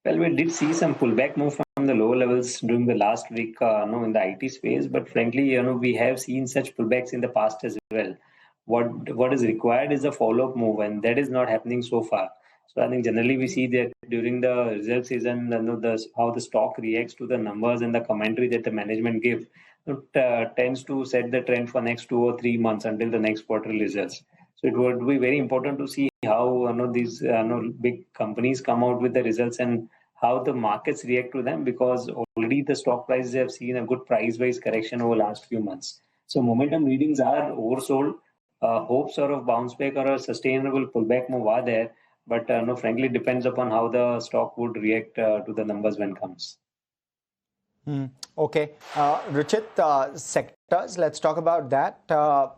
Well, we did see some pullback move from the lower levels during the last week in the IT space, but frankly, we have seen such pullbacks in the past as well. What is required is a follow-up move, and that is not happening so far. So I think generally we see that during the result season, how the stock reacts to the numbers and the commentary that the management give, tends to set the trend for next 2 or 3 months until the next quarterly results. So it would be very important to see how these big companies come out with the results and how the markets react to them, because already the stock prices have seen a good price-wise correction over the last few months. So momentum readings are oversold. Hopes of bounce back or a sustainable pullback move are there, but frankly, it depends upon how the stock would react to the numbers when it comes. Okay. Ruchit, sectors, let's talk about that.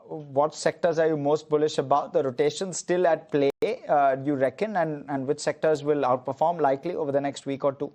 What sectors are you most bullish about? The rotation still at play, you reckon, and which sectors will outperform likely over the next week or two?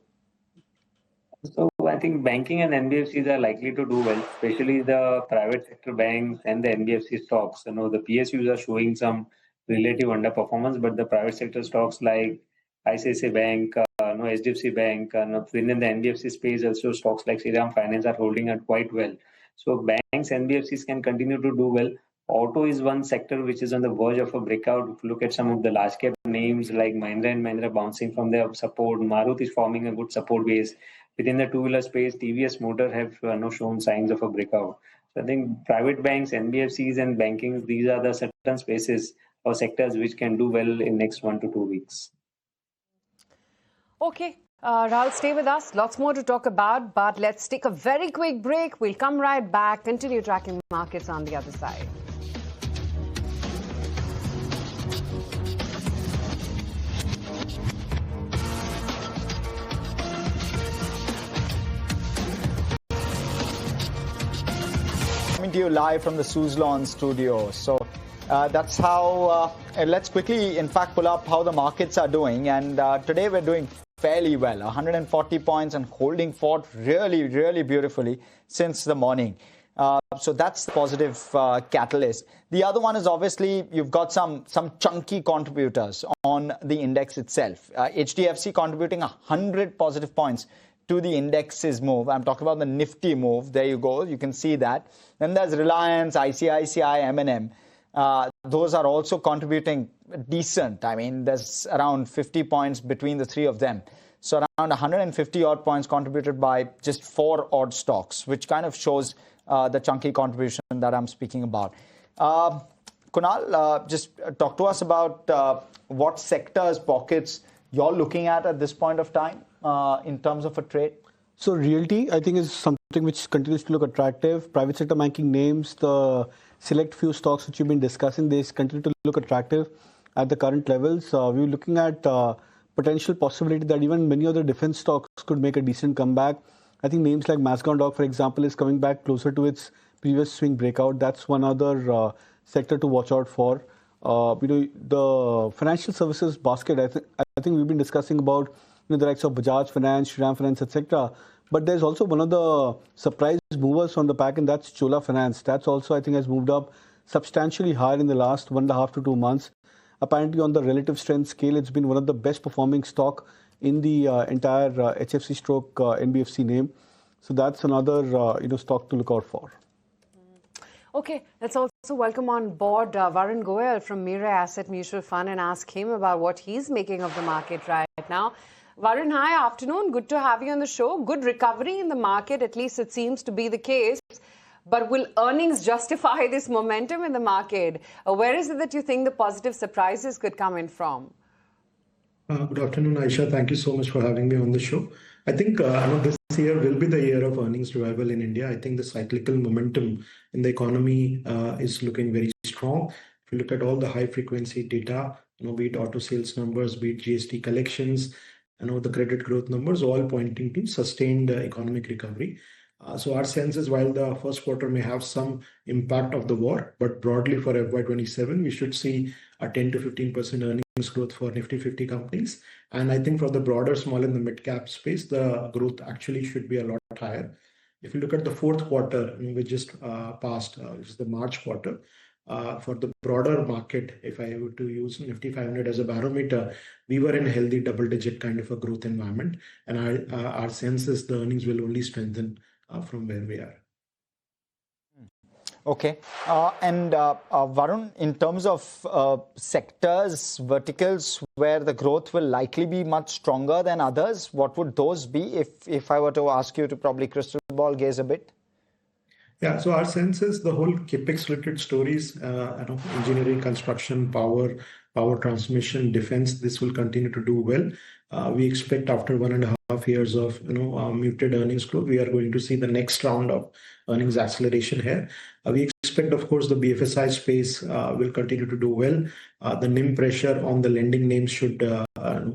So I think banking and NBFCs are likely to do well, especially the private sector banks and the NBFC stocks. The PSUs are showing some relative underperformance, but the private sector stocks like ICICI Bank, HDFC Bank, within the NBFC space, also stocks like Shriram Finance are holding out quite well. So banks, NBFCs can continue to do well. Auto is one sector which is on the verge of a breakout. If you look at some of the large cap names like Mahindra and Mahindra bouncing from their support, Maruti is forming a good support base. Within the two-wheeler space, TVS Motor have shown signs of a breakout. So I think private banks, NBFCs and banking, these are the certain spaces or sectors which can do well in next 1 to 2 weeks. Okay. Rahul, stay with us. Lots more to talk about, but let's take a very quick break. We'll come right back, continue tracking markets on the other side. Coming to you live from the Suzlon studio. So that's how, let's quickly, in fact, pull up how the markets are doing. And today we're doing fairly well, 140 points and holding fort really, really beautifully since the morning. So that's the positive catalyst. The other one is obviously you've got some chunky contributors on the index itself. HDFC contributing 100 positive points to the index's move. I'm talking about the Nifty move. There you go. You can see that. Then there's Reliance, ICICI, M&M. Those are also contributing decent. I mean, there's around 50 points between the three of them. So around 150 odd points contributed by just 4 odd stocks, which kind of shows the chunky contribution that I'm speaking about. Kunal, just talk to us about what sectors, pockets you're looking at this point of time in terms of a trade. So realty, I think, is something which continues to look attractive. Private sector banking names, the select few stocks which you've been discussing, they continue to look attractive at the current levels. We're looking at potential possibility that even many other defense stocks could make a decent comeback. I think names like Mazagon Dock, for example, is coming back closer to its previous swing breakout. That's one other sector to watch out for. The financial services basket, I think we've been discussing about the likes of Bajaj Finance, Shriram Finance, etc. But there's also one of the surprise movers on the pack, and that's Chola Finance. That's also, I think, has moved up substantially higher in the last 1.5 to 2 months. Apparently, on the relative strength scale, it's been one of the best performing stock in the entire HFC stroke NBFC name. So that's another stock to look out for. Okay, let's also welcome on board Varun Goel from Mira Asset Mutual Fund and ask him about what he's making of the market right now. Varun, hi, afternoon. Good to have you on the show. Good recovery in the market, at least it seems to be the case. But will earnings justify this momentum in the market? Where is it that you think the positive surprises could come in from? Good afternoon, Aisha. Thank you so much for having me on the show. I think this year will be the year of earnings revival in India. I think the cyclical momentum in the economy is looking very strong. If you look at all the high frequency data, be it auto sales numbers, be it GST collections, the credit growth numbers, all pointing to sustained economic recovery. So our sense is while the first quarter may have some impact of the war, but broadly for FY27, we should see a 10 to 15% earnings growth for Nifty 50 companies. And I think for the broader small and the mid cap space, the growth actually should be a lot higher. If you look at the fourth quarter, we just passed, which is the March quarter, for the broader market, if I were to use Nifty 500 as a barometer, we were in a healthy double-digit kind of a growth environment. And our sense is the earnings will only strengthen from where we are. Okay. Varun, in terms of sectors, verticals where the growth will likely be much stronger than others, what would those be if I were to ask you to probably crystal ball gaze a bit? Yeah, so our sense is the whole CapEx related stories, engineering, construction, power transmission, defense, this will continue to do well. We expect after 1.5 years of muted earnings growth, we are going to see the next round of earnings acceleration here. We expect, of course, the BFSI space will continue to do well. The NIM pressure on the lending names should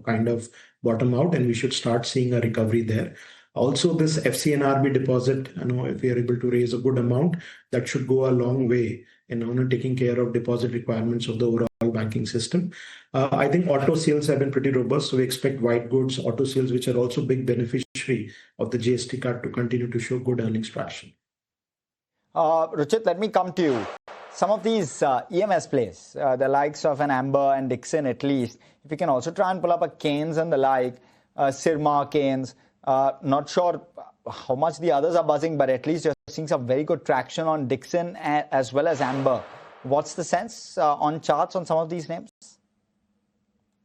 kind of bottom out, and we should start seeing a recovery there. Also, this FCNRB deposit, if we are able to raise a good amount, that should go a long way in taking care of deposit requirements of the overall banking system. I think auto sales have been pretty robust, so we expect white goods, auto sales, which are also big beneficiary of the GST cut, to continue to show good earnings traction. Ruchit, let me come to you. Some of these EMS plays, the likes of an Amber and Dixon at least, if you can also try and pull up a Keynes and the like, Sirma, Keynes, not sure how much the others are buzzing, but at least you're seeing some very good traction on Dixon as well as Amber. What's the sense on charts on some of these names?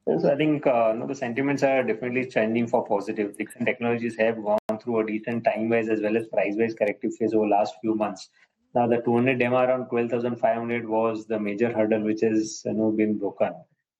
So I think the sentiments are definitely trending for positive. Dixon Technologies have gone through a decent time-wise as well as price-wise corrective phase over the last few months. Now the 200 DEMA around 12,500 was the major hurdle which has been broken.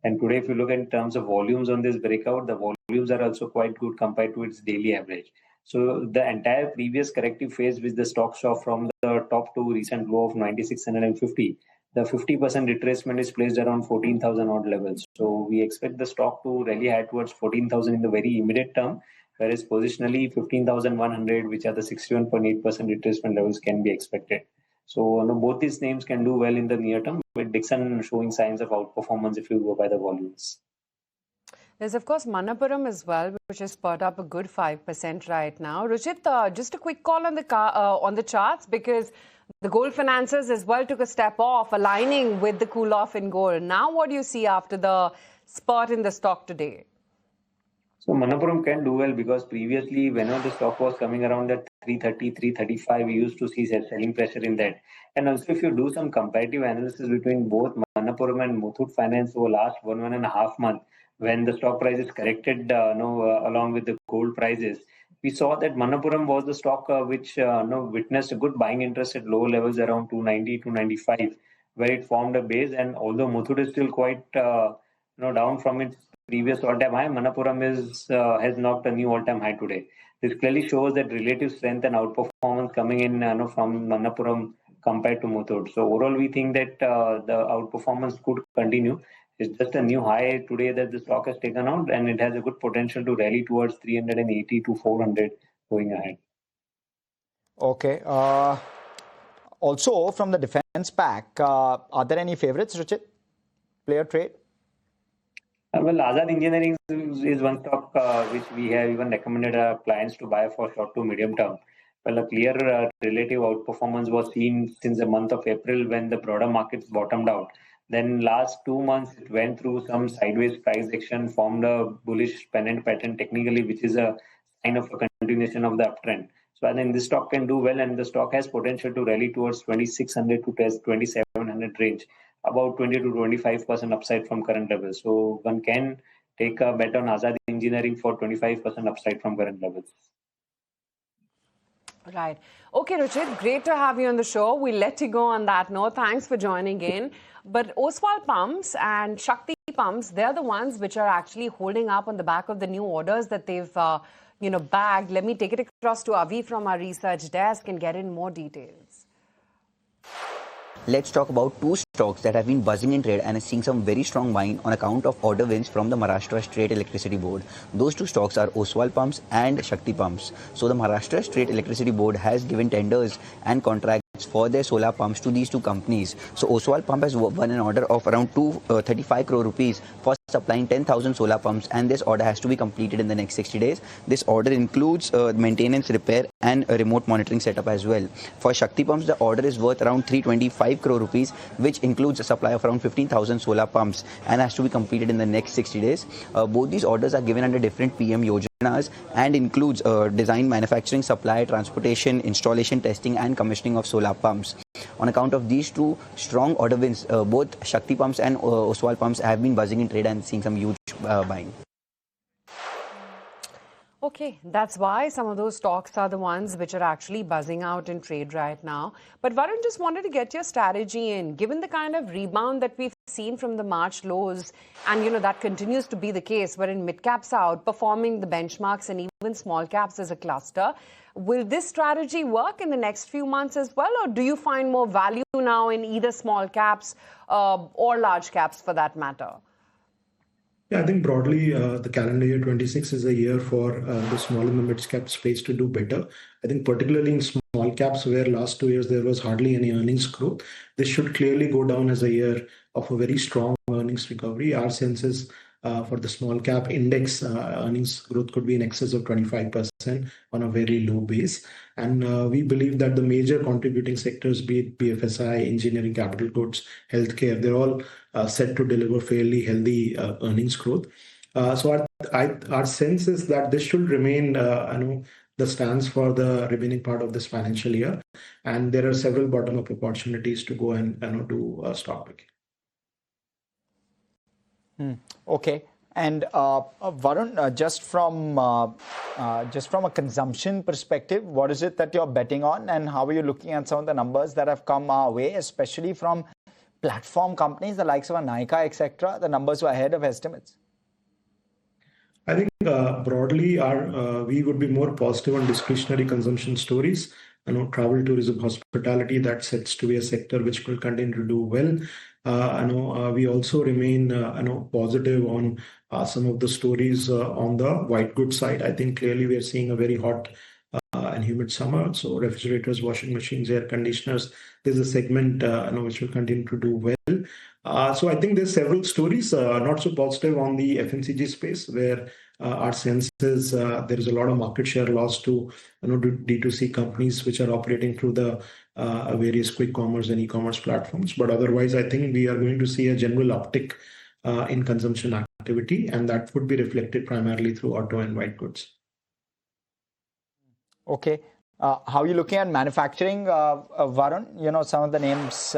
And today, if you look in terms of volumes on this breakout, the volumes are also quite good compared to its daily average. So the entire previous corrective phase which the stock saw from the top to recent low of 9,650, the 50% retracement is placed around 14,000 odd levels. So we expect the stock to rally high towards 14,000 in the very immediate term, whereas positionally 15,100, which are the 61.8% retracement levels, can be expected. So both these names can do well in the near term, with Dixon showing signs of outperformance if you go by the volumes. There's, of course, Manappuram as well, which has spurred up a good 5% right now. Ruchit, just a quick call on the charts, because the gold financiers as well took a step off, aligning with the cool-off in gold. Now, what do you see after the spurt in the stock today? So Manappuram can do well because previously, whenever the stock was coming around at 330, 335, we used to see selling pressure in that. And also, if you do some comparative analysis between both Manappuram and Muthoot Finance over last 1.5 months, when the stock prices corrected along with the gold prices, we saw that Manappuram was the stock which witnessed a good buying interest at low levels around 290, 295, where it formed a base. And although Muthoot is still quite down from its previous all-time high, Manappuram has knocked a new all-time high today. This clearly shows that relative strength and outperformance coming in from Manappuram compared to Muthoot. So overall, we think that the outperformance could continue. It's just a new high today that the stock has taken out, and it has a good potential to rally towards 380 to 400 going ahead. Okay. Also, from the defense pack, are there any favorites, Ruchit? Player trade? Well, Azad Engineering is one stock which we have even recommended our clients to buy for short to medium term. Well, a clear relative outperformance was seen since the month of April when the broader markets bottomed out. Then last 2 months, it went through some sideways price action, formed a bullish pennant pattern technically, which is a sign of a continuation of the uptrend. So I think this stock can do well, and the stock has potential to rally towards 2,600 to 2,700 range, about 20 to 25% upside from current levels. So one can take a bet on Azad Engineering for 25% upside from current levels. Right. Okay, Ruchit, great to have you on the show. We'll let you go on that note. Thanks for joining in. But Oswal Pumps and Shakti pumps, they're the ones which are actually holding up on the back of the new orders that they've, bagged. Let me take it across to Avi from our research desk and get in more details. Let's talk about two stocks that have been buzzing in trade and are seeing some very strong buying on account of order wins from the Maharashtra State Electricity Board. Those two stocks are Oswal Pumps and Shakti Pumps. So the Maharashtra State Electricity Board has given tenders and contracts for their solar pumps to these two companies. So Oswal Pump has won an order of around 235 crore rupees for supplying 10,000 solar pumps, and this order has to be completed in the next 60 days. This order includes maintenance, repair and a remote monitoring setup as well. For Shakti Pumps, the order is worth around 325 crore rupees, which includes a supply of around 15,000 solar pumps and has to be completed in the next 60 days. Both these orders are given under different PM Yojanas and includes design, manufacturing, supply, transportation, installation, testing and commissioning of solar pumps. On account of these two strong order wins, both Shakti Pumps and Oswal Pumps have been buzzing in trade and seeing some huge buying. Okay, that's why some of those stocks are the ones which are actually buzzing out in trade right now. But Varun, just wanted to get your strategy in. Given the kind of rebound that we've seen from the March lows, and that continues to be the case, wherein mid-caps are outperforming the benchmarks and even small caps as a cluster, will this strategy work in the next few months as well, or do you find more value now in either small caps or large caps for that matter? Yeah, I think broadly, the calendar year 26 is a year for the small and the mid-cap space to do better. I think particularly in small caps, where last 2 years there was hardly any earnings growth, this should clearly go down as a year of a very strong earnings recovery. Our sense is for the small cap index, earnings growth could be in excess of 25% on a very low base. And we believe that the major contributing sectors, be it BFSI, engineering, capital goods, healthcare, they're all set to deliver fairly healthy earnings growth. So our sense is that this should remain the stance for the remaining part of this financial year. And there are several bottom-up opportunities to go and do stock picking. Okay. And Varun, just from a consumption perspective, what is it that you're betting on, and how are you looking at some of the numbers that have come our way, especially from platform companies, the likes of Nykaa, etc.? The numbers were ahead of estimates. I think broadly, we would be more positive on discretionary consumption stories. Travel, tourism, hospitality, that sets to be a sector which will continue to do well. We also remain positive on some of the stories on the white goods side. I think clearly we are seeing a very hot and humid summer. So refrigerators, washing machines, air conditioners, there's a segment which will continue to do well. So I think there's several stories, not so positive on the FMCG space, where our sense is there is a lot of market share loss to D2C companies which are operating through the various quick commerce and e-commerce platforms. But otherwise, I think we are going to see a general uptick in consumption activity, and that would be reflected primarily through auto and white goods. Okay. How are you looking at manufacturing, Varun? Some of the names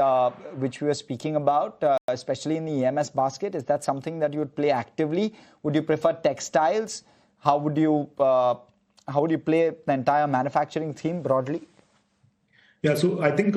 which we were speaking about, especially in the EMS basket, is that something that you would play actively? Would you prefer textiles? How would you play the entire manufacturing theme broadly? Yeah, so I think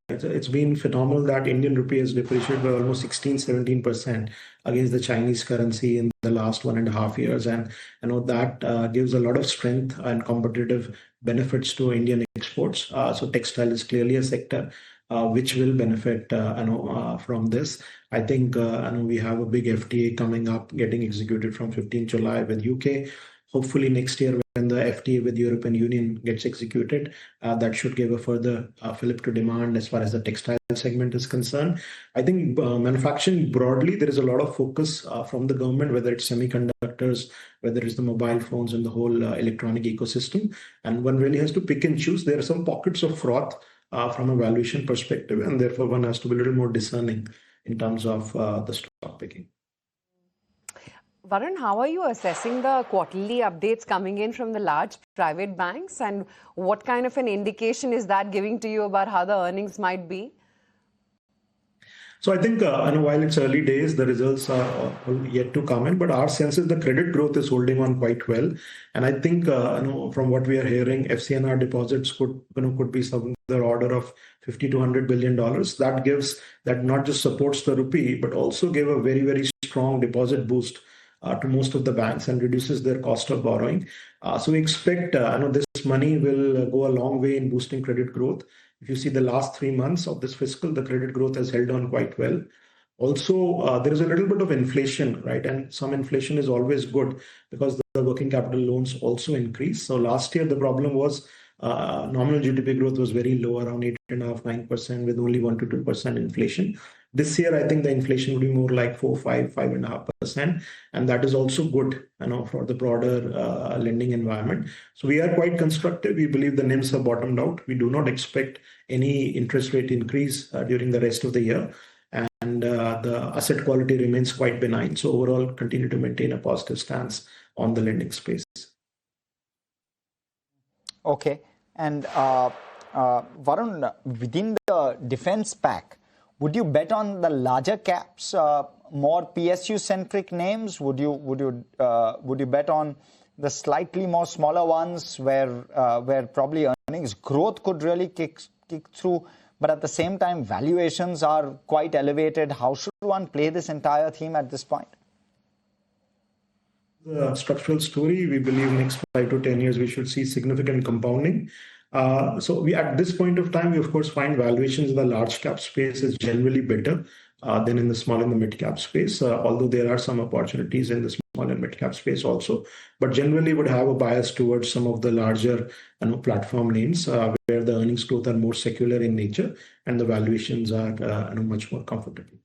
it's been phenomenal that Indian rupee has depreciated by almost 16-17% against the Chinese currency in the last 1.5 years. And that gives a lot of strength and competitive benefits to Indian exports. So textile is clearly a sector which will benefit from this. I think we have a big FTA coming up, getting executed from 15 July with UK. Hopefully next year, when the FTA with European Union gets executed, that should give a further fillip to demand as far as the textile segment is concerned. I think manufacturing broadly, there is a lot of focus from the government, whether it's semiconductors, whether it's the mobile phones and the whole electronic ecosystem. And one really has to pick and choose. There are some pockets of froth from a valuation perspective, and therefore one has to be a little more discerning in terms of the stock picking. Varun, how are you assessing the quarterly updates coming in from the large private banks, and what kind of an indication is that giving to you about how the earnings might be? So I think while it's early days, the results are yet to come in, but our sense is the credit growth is holding on quite well. And I think from what we are hearing, FCNR deposits could be some the order of $50 to $100 billion. That not just supports the rupee, but also gave a very, very strong strong deposit boost to most of the banks and reduces their cost of borrowing. So we expect this money will go a long way in boosting credit growth. If you see the last 3 months of this fiscal, the credit growth has held on quite well. Also, there is a little bit of inflation, right? And some inflation is always good because the working capital loans also increase. So last year, the problem was nominal GDP growth was very low, around 8.5%, 9%, with only 1 to 2% inflation. This year, I think the inflation will be more like 4, 5, 5.5%, and that is also good, for the broader lending environment. So we are quite constructive. We believe the NIMs have bottomed out. We do not expect any interest rate increase during the rest of the year. And the asset quality remains quite benign. So overall, continue to maintain a positive stance on the lending space. Okay. And Varun, within the defense pack, would you bet on the larger caps, more PSU-centric names? Would you bet on the slightly more smaller ones where probably earnings growth could really kick through? But at the same time, valuations are quite elevated. How should one play this entire theme at this point? The structural story, we believe next 5 to 10 years, we should see significant compounding. So we, at this point of time, we of course find valuations in the large cap space is generally better than in the small and the mid cap space, although there are some opportunities in the small and mid cap space also. But generally would have a bias towards some of the larger platform names where the earnings growth are more secular in nature and the valuations are much more comfortable.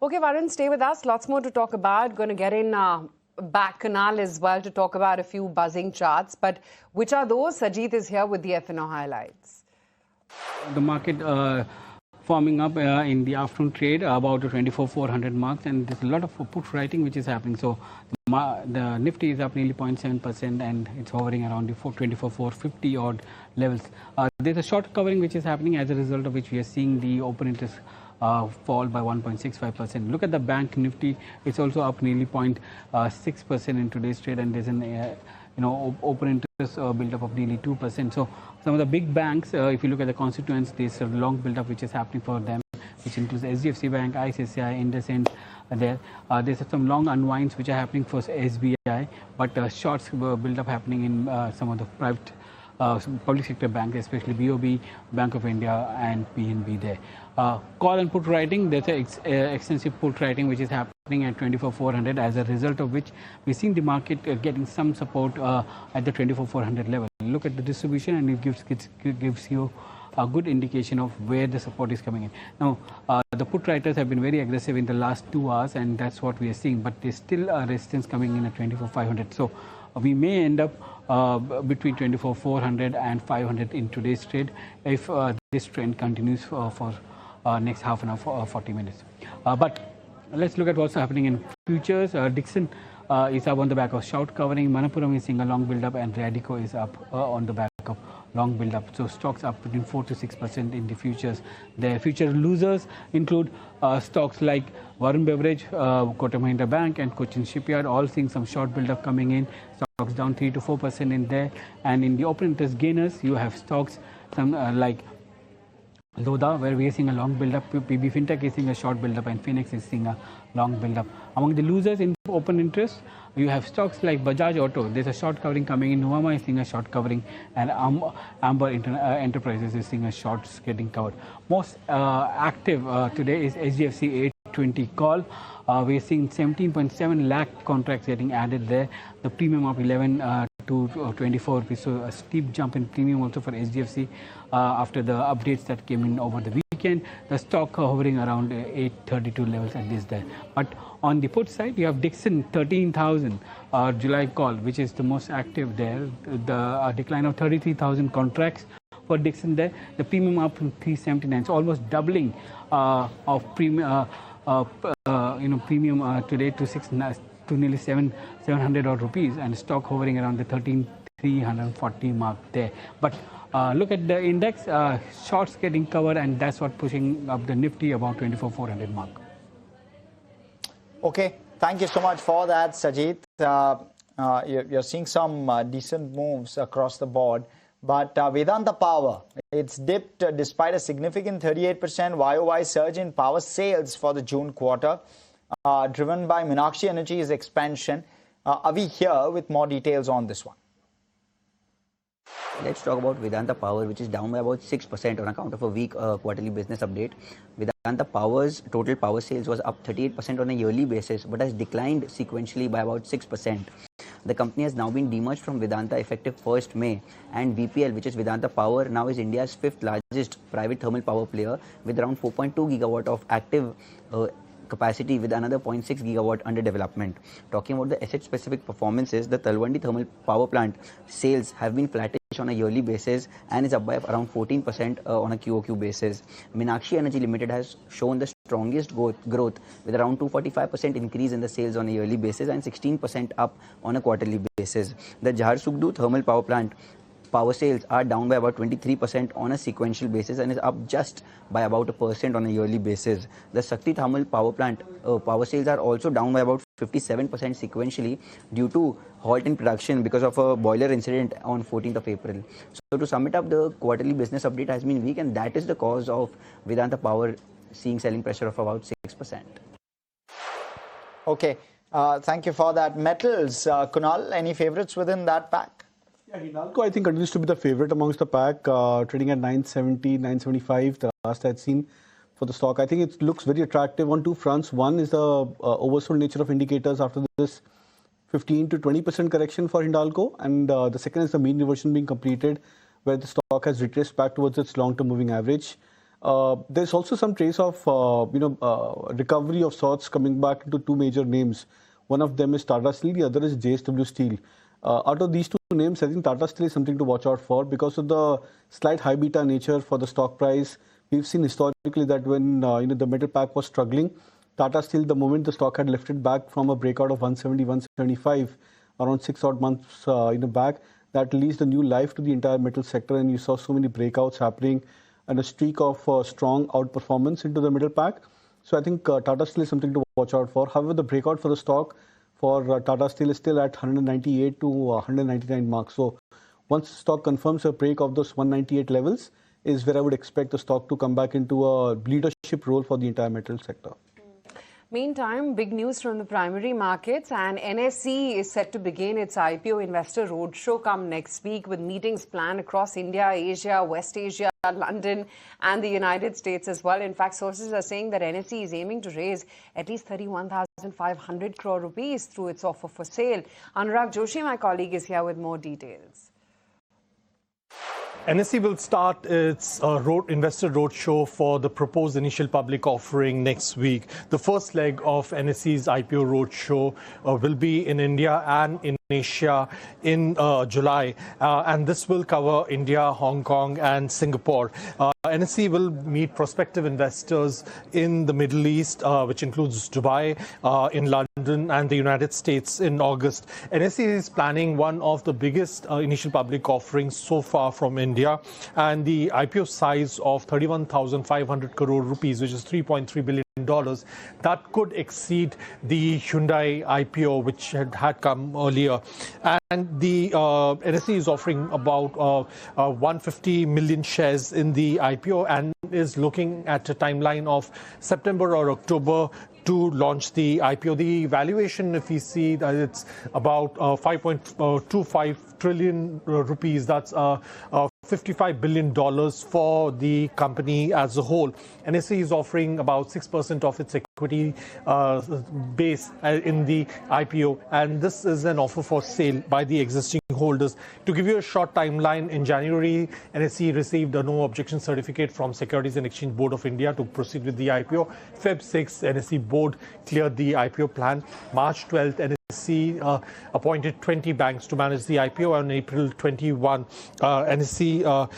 Okay, Varun, stay with us. Lots more to talk about. Going to get in back canal as well to talk about a few buzzing charts. But which are those? Sajid is here with the F&O highlights. The market forming up in the afternoon trade about the 24,400 marks, and there's a lot of put writing which is happening. So the Nifty is up nearly 0.7% and it's hovering around the 24,450 odd levels. There's a short covering which is happening, as a result of which we are seeing the open interest fall by 1.65%. Look at the bank Nifty; it's also up nearly 0.6% in today's trade, and there's an open interest build-up of nearly 2%. So some of the big banks, if you look at the constituents, there's a long build-up which is happening for them, which includes SDFC Bank, ICICI, IndusInd. There's some long unwinds which are happening for SBI, but shorts build-up happening in some of the private public sector banks, especially BOB, Bank of India and PNB there. Call and put writing, there's extensive put writing which is happening at 24,400, as a result of which we're seeing the market getting some support at the 24,400 level. Look at the distribution and it gives you a good indication of where the support is coming in. Now, the put writers have been very aggressive in the last 2 hours, and that's what we are seeing, but there's still a resistance coming in at 24,500. So we may end up between 24,400 and 500 in today's trade if this trend continues for next half an hour, 40 minutes. But let's look at what's happening in futures. Dixon is up on the back of short covering. Manappuram is seeing a long build-up, and Radico is up on the back of long build-up. So stocks up between 4 to 6% in the futures. The future losers include stocks like Varun Beverage, Kotak Mahindra Bank, and Cochin Shipyard, all seeing some short build-up coming in. Stocks down 3 to 4% in there. And in the open interest gainers, you have stocks some like Lodha, where we are seeing a long build-up. PB Fintech is seeing a short build-up, and Phoenix is seeing a long build-up. Among the losers in open interest, you have stocks like Bajaj Auto. There's a short covering coming in. Nuvama is seeing a short covering, and Amber Enterprises is seeing a shorts getting covered. Most active today is SGFC 820 call. We're seeing 17.7 lakh contracts getting added there. The premium of 11 to 24 rupees. So a steep jump in premium also for SGFC after the updates that came in over the weekend. The stock hovering around 832 levels at this there. But on the put side, you have Dixon 13,000 July call, which is the most active there. The decline of 33,000 contracts for Dixon there. The premium up from 379, so almost doubling of premium. Premium today to nearly 700 odd rupees, and stock hovering around the 13,340 mark there. But look at the index, shorts getting covered, and that's what pushing up the Nifty about 24,400 mark. Okay, thank you so much for that, Sajid. You're seeing some decent moves across the board. But Vedanta Power, it's dipped despite a significant 38% YOY surge in power sales for the June quarter. driven by Meenakshi Energy's expansion. Avi here with more details on this one. Let's talk about Vedanta Power, which is down by about 6% on account of a weak quarterly business update. Vedanta Power's total power sales was up 38% on a yearly basis, but has declined sequentially by about 6%. The company has now been demerged from Vedanta effective 1st May, and VPL, which is Vedanta Power, now is India's 5th largest private thermal power player with around 4.2 gigawatt of active capacity with another 0.6 gigawatt under development. Talking about the asset-specific performances, the Talwandi thermal power plant sales have been flattish on a yearly basis and is up by around 14% on a QOQ basis. Meenakshi Energy Limited has shown the strongest growth with around 245% increase in the sales on a yearly basis and 16% up on a quarterly basis. The Jharsuguda thermal power plant power sales are down by about 23% on a sequential basis and is up just by about 1% on a yearly basis. The Sakti thermal power plant power sales are also down by about 57% sequentially due to halt in production because of a boiler incident on 14th of April. So to sum it up, the quarterly business update has been weak, and that is the cause of Vedanta Power seeing selling pressure of about 6%. Okay, thank you for that. Metals, Kunal, any favorites within that pack? Yeah, Hindalco, I think, continues to be the favorite amongst the pack, trading at 970, 975, the last I'd seen for the stock. I think it looks very attractive on two fronts. One is the oversold nature of indicators after this 15 to 20% correction for Hindalco, and the second is the mean reversion being completed, where the stock has retraced back towards its long-term moving average. There's also some trace of recovery of sorts coming back into two major names. One of them is Tata Steel, the other is JSW Steel. Out of these two names, I think Tata Steel is something to watch out for because of the slight high beta nature for the stock price. We've seen historically that when the metal pack was struggling, Tata Steel, the moment the stock had lifted back from a breakout of 170, 175 around 6 odd months back, that released a new life to the entire metal sector, and you saw so many breakouts happening and a streak of strong outperformance into the middle pack. So I think Tata Steel is something to watch out for. However, the breakout for the stock for Tata Steel is still at 198 to 199 marks. So once the stock confirms a break of those 198 levels is where I would expect the stock to come back into a leadership role for the entire metal sector. Meantime, big news from the primary markets, and NSE is set to begin its IPO investor roadshow come next week with meetings planned across India, Asia, West Asia, London and the United States as well. In fact, sources are saying that NSE is aiming to raise at least 31,500 crore rupees through its offer for sale. Anurag Joshi, my colleague, is here with more details. NSE will start its investor roadshow for the proposed initial public offering next week. The first leg of NSE's IPO roadshow will be in India and in Asia in July, and this will cover India, Hong Kong and Singapore. NSE will meet prospective investors in the Middle East, which includes Dubai, in London and the United States in August. NSE is planning one of the biggest initial public offerings so far from India, and the IPO size of 31,500 crore rupees, which is $3.3 billion. That could exceed the Hyundai IPO, which had come earlier. And the NSE is offering about 150 million shares in the IPO and is looking at a timeline of September or October to launch the IPO. The valuation, if we see that it's about 5.25 trillion rupees, that's $55 billion for the company as a whole. NSE is offering about 6% of its equity base in the IPO, and this is an offer for sale by the existing holders. To give you a short timeline, in January, NSE received a no objection certificate from Securities and Exchange Board of India to proceed with the IPO. Feb 6, NSE board cleared the IPO plan. March 12th, NSE appointed 20 banks to manage the IPO. On April 21, NSE a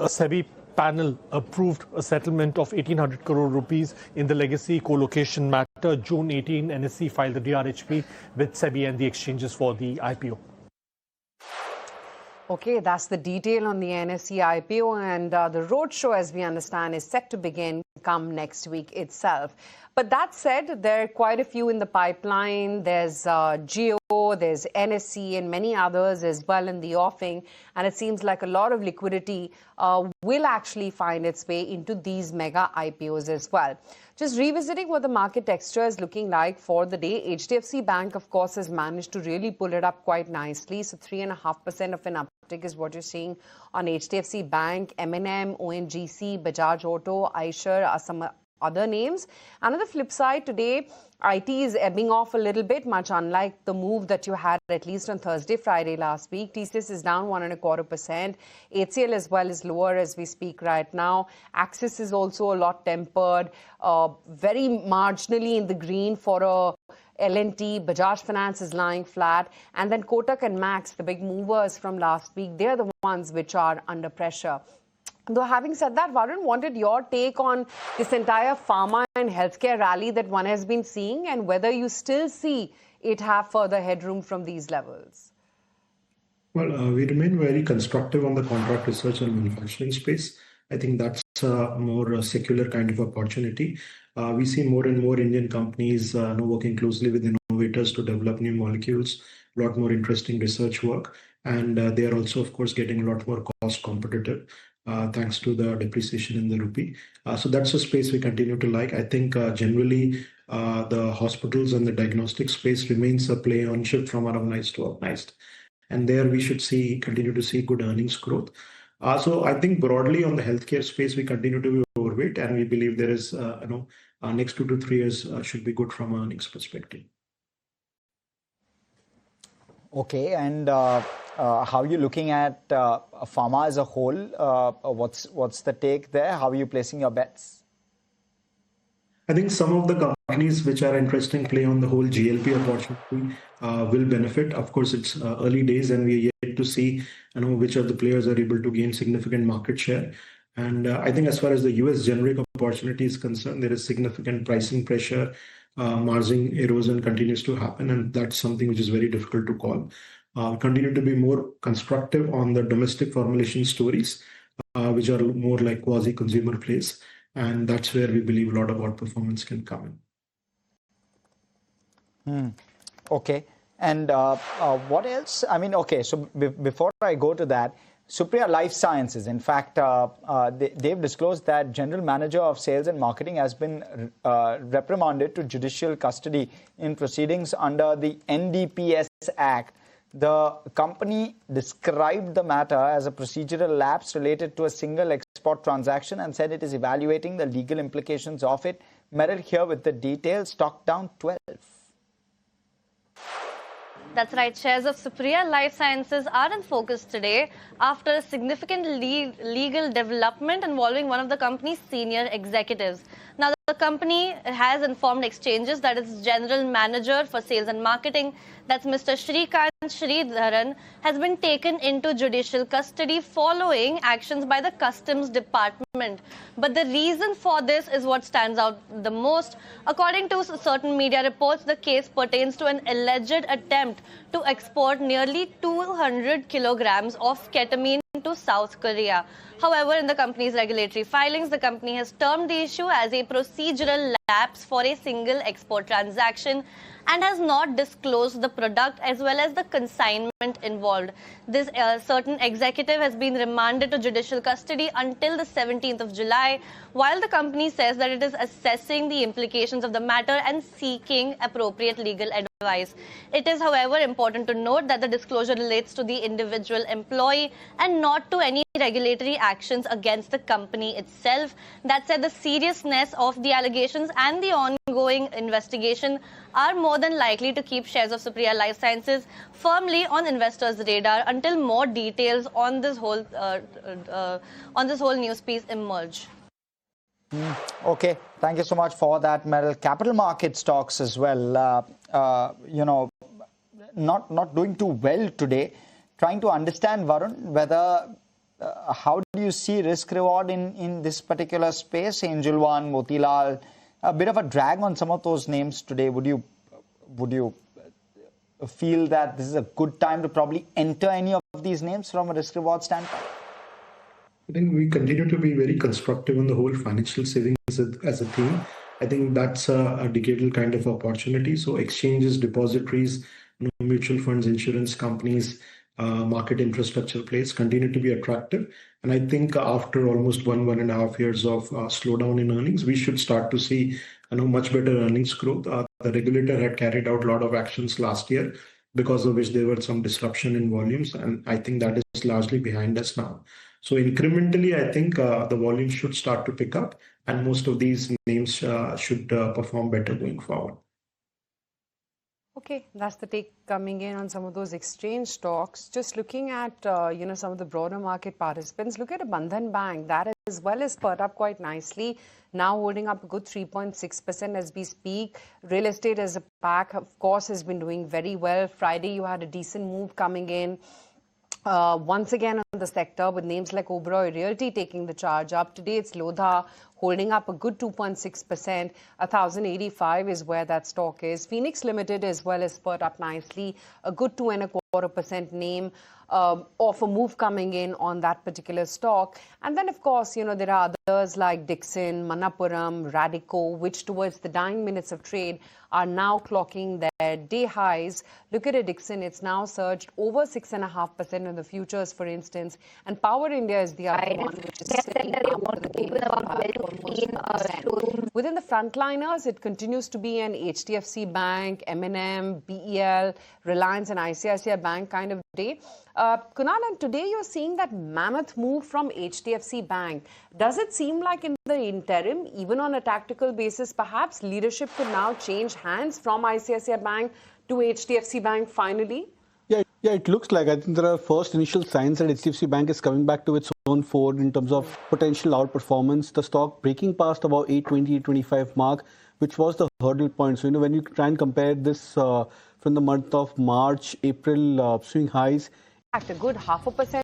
SEBI panel approved a settlement of 1,800 crore rupees in the legacy co-location matter. June 18, NSE filed the DRHP with SEBI and the exchanges for the IPO. Okay, that's the detail on the NSE IPO, and the roadshow, as we understand, is set to begin come next week itself. But that said, there are quite a few in the pipeline. There's Geo, there's NSE, and many others as well in the offing. And it seems like a lot of liquidity will actually find its way into these mega IPOs as well. Just revisiting what the market texture is looking like for the day, HDFC Bank, of course, has managed to really pull it up quite nicely. So 3.5% of an uptick is what you're seeing on HDFC Bank, M&M, ONGC, Bajaj Auto, Eicher, some other names. And on the flip side, today, IT is ebbing off a little bit, much unlike the move that you had at least on Thursday, Friday last week. TCS is down 1.25%. HCL as well is lower as we speak right now. Axis is also a lot tempered, very marginally in the green for a L&T. Bajaj Finance is lying flat. And then Kotak and Max, the big movers from last week, they're the ones which are under pressure. Though having said that, Varun, wanted your take on this entire pharma and healthcare rally that one has been seeing and whether you still see it have further headroom from these levels. Well, we remain very constructive on the contract research and manufacturing space. I think that's a more secular kind of opportunity. We see more and more Indian companies working closely with innovators to develop new molecules, a lot more interesting research work. And they are also, of course, getting a lot more cost competitive. Thanks to the depreciation in the rupee. So that's a space we continue to like. I think generally the hospitals and the diagnostic space remains a play on shift from unorganized to organized. And there we should continue to see good earnings growth. So I think broadly on the healthcare space, we continue to be overweight and we believe there is, next 2 to 3 years should be good from an earnings perspective. Okay, and how are you looking at pharma as a whole? What's the take there? How are you placing your bets? I think some of the companies which are interesting play on the whole GLP opportunity will benefit. Of course, it's early days and we are yet to see which of the players are able to gain significant market share. And I think as far as the US generic opportunity is concerned, there is significant pricing pressure. Margin erosion continues to happen, and that's something which is very difficult to call. Continue to be more constructive on the domestic formulation stories, which are more like quasi-consumer plays, and that's where we believe a lot of outperformance can come in. Okay, and what else? I mean, okay, so before I go to that, Supriya Life Sciences, in fact, they've disclosed that General Manager of Sales and Marketing has been reprimanded to judicial custody in proceedings under the NDPS Act. The company described the matter as a procedural lapse related to a single export transaction and said it is evaluating the legal implications of it. Meryl here with the details. Stock down 12. That's right. Shares of Supriya Life Sciences are in focus today after a significant legal development involving one of the company's senior executives. Now, the company has informed exchanges that its general manager for sales and marketing, that's Mr. Shrikant Sridharan, has been taken into judicial custody following actions by the Customs Department. But the reason for this is what stands out the most. According to certain media reports, the case pertains to an alleged attempt to export nearly 200 kilograms of ketamine to South Korea. However, in the company's regulatory filings, the company has termed the issue as a procedural lapse for a single export transaction and has not disclosed the product as well as the consignment involved. This certain executive has been remanded to judicial custody until the 17th of July, while the company says that it is assessing the implications of the matter and seeking appropriate legal advice. It is, however, important to note that the disclosure relates to the individual employee and not to any regulatory actions against the company itself. That said, the seriousness of the allegations and the ongoing investigation are more than likely to keep shares of Supriya Life Sciences firmly on investors' radar until more details on this whole news piece emerge. Okay, thank you so much for that, Meryl. Capital market stocks as well, not doing too well today. Trying to understand, Varun, whether how do you see risk reward in this particular space? Angel One, Motilal, a bit of a drag on some of those names today. Would you feel that this is a good time to probably enter any of these names from a risk reward standpoint? I think we continue to be very constructive on the whole financial savings as a theme. I think that's a decadal kind of opportunity. So exchanges, depositories, mutual funds, insurance companies, market infrastructure plays continue to be attractive. And I think after almost 1.5 years of slowdown in earnings, we should start to see much better earnings growth. The regulator had carried out a lot of actions last year, because of which there were some disruption in volumes. And I think that is largely behind us now. So incrementally, I think the volume should start to pick up, and most of these names should perform better going forward. Okay, that's the take coming in on some of those exchange stocks. Just looking at some of the broader market participants, look at a Bandhan Bank that as well as spurred up quite nicely, now holding up a good 3.6% as we speak. Real estate as a pack, of course, has been doing very well. Friday, you had a decent move coming in. Once again on the sector with names like Oberoi Realty taking the charge up. Today it's Lodha holding up a good 2.6%. 1,085 is where that stock is. Phoenix Limited as well as spurred up nicely. A good 2.25% name of a move coming in on that particular stock. And then, of course, there are others like Dixon, Manappuram, Radico, which towards the 9 minutes of trade are now clocking their day highs. Look at it, Dixon. It's now surged over 6.5% in the futures, for instance. And Power India is the other one, which is sitting within the frontliners. It continues to be an HDFC Bank, M&M, BEL, Reliance and ICICI Bank kind of day. Kunal, and today you're seeing that mammoth move from HDFC Bank. Does it seem like in the interim, even on a tactical basis, perhaps leadership could now change hands from ICICI Bank to HDFC Bank finally? Yeah, it looks like. I think there are first initial signs that HDFC Bank is coming back to its own forward in terms of potential outperformance. The stock breaking past about 820, 825 mark, which was the hurdle point. So, when you try and compare this from the month of March, April swing highs. A good 0.5%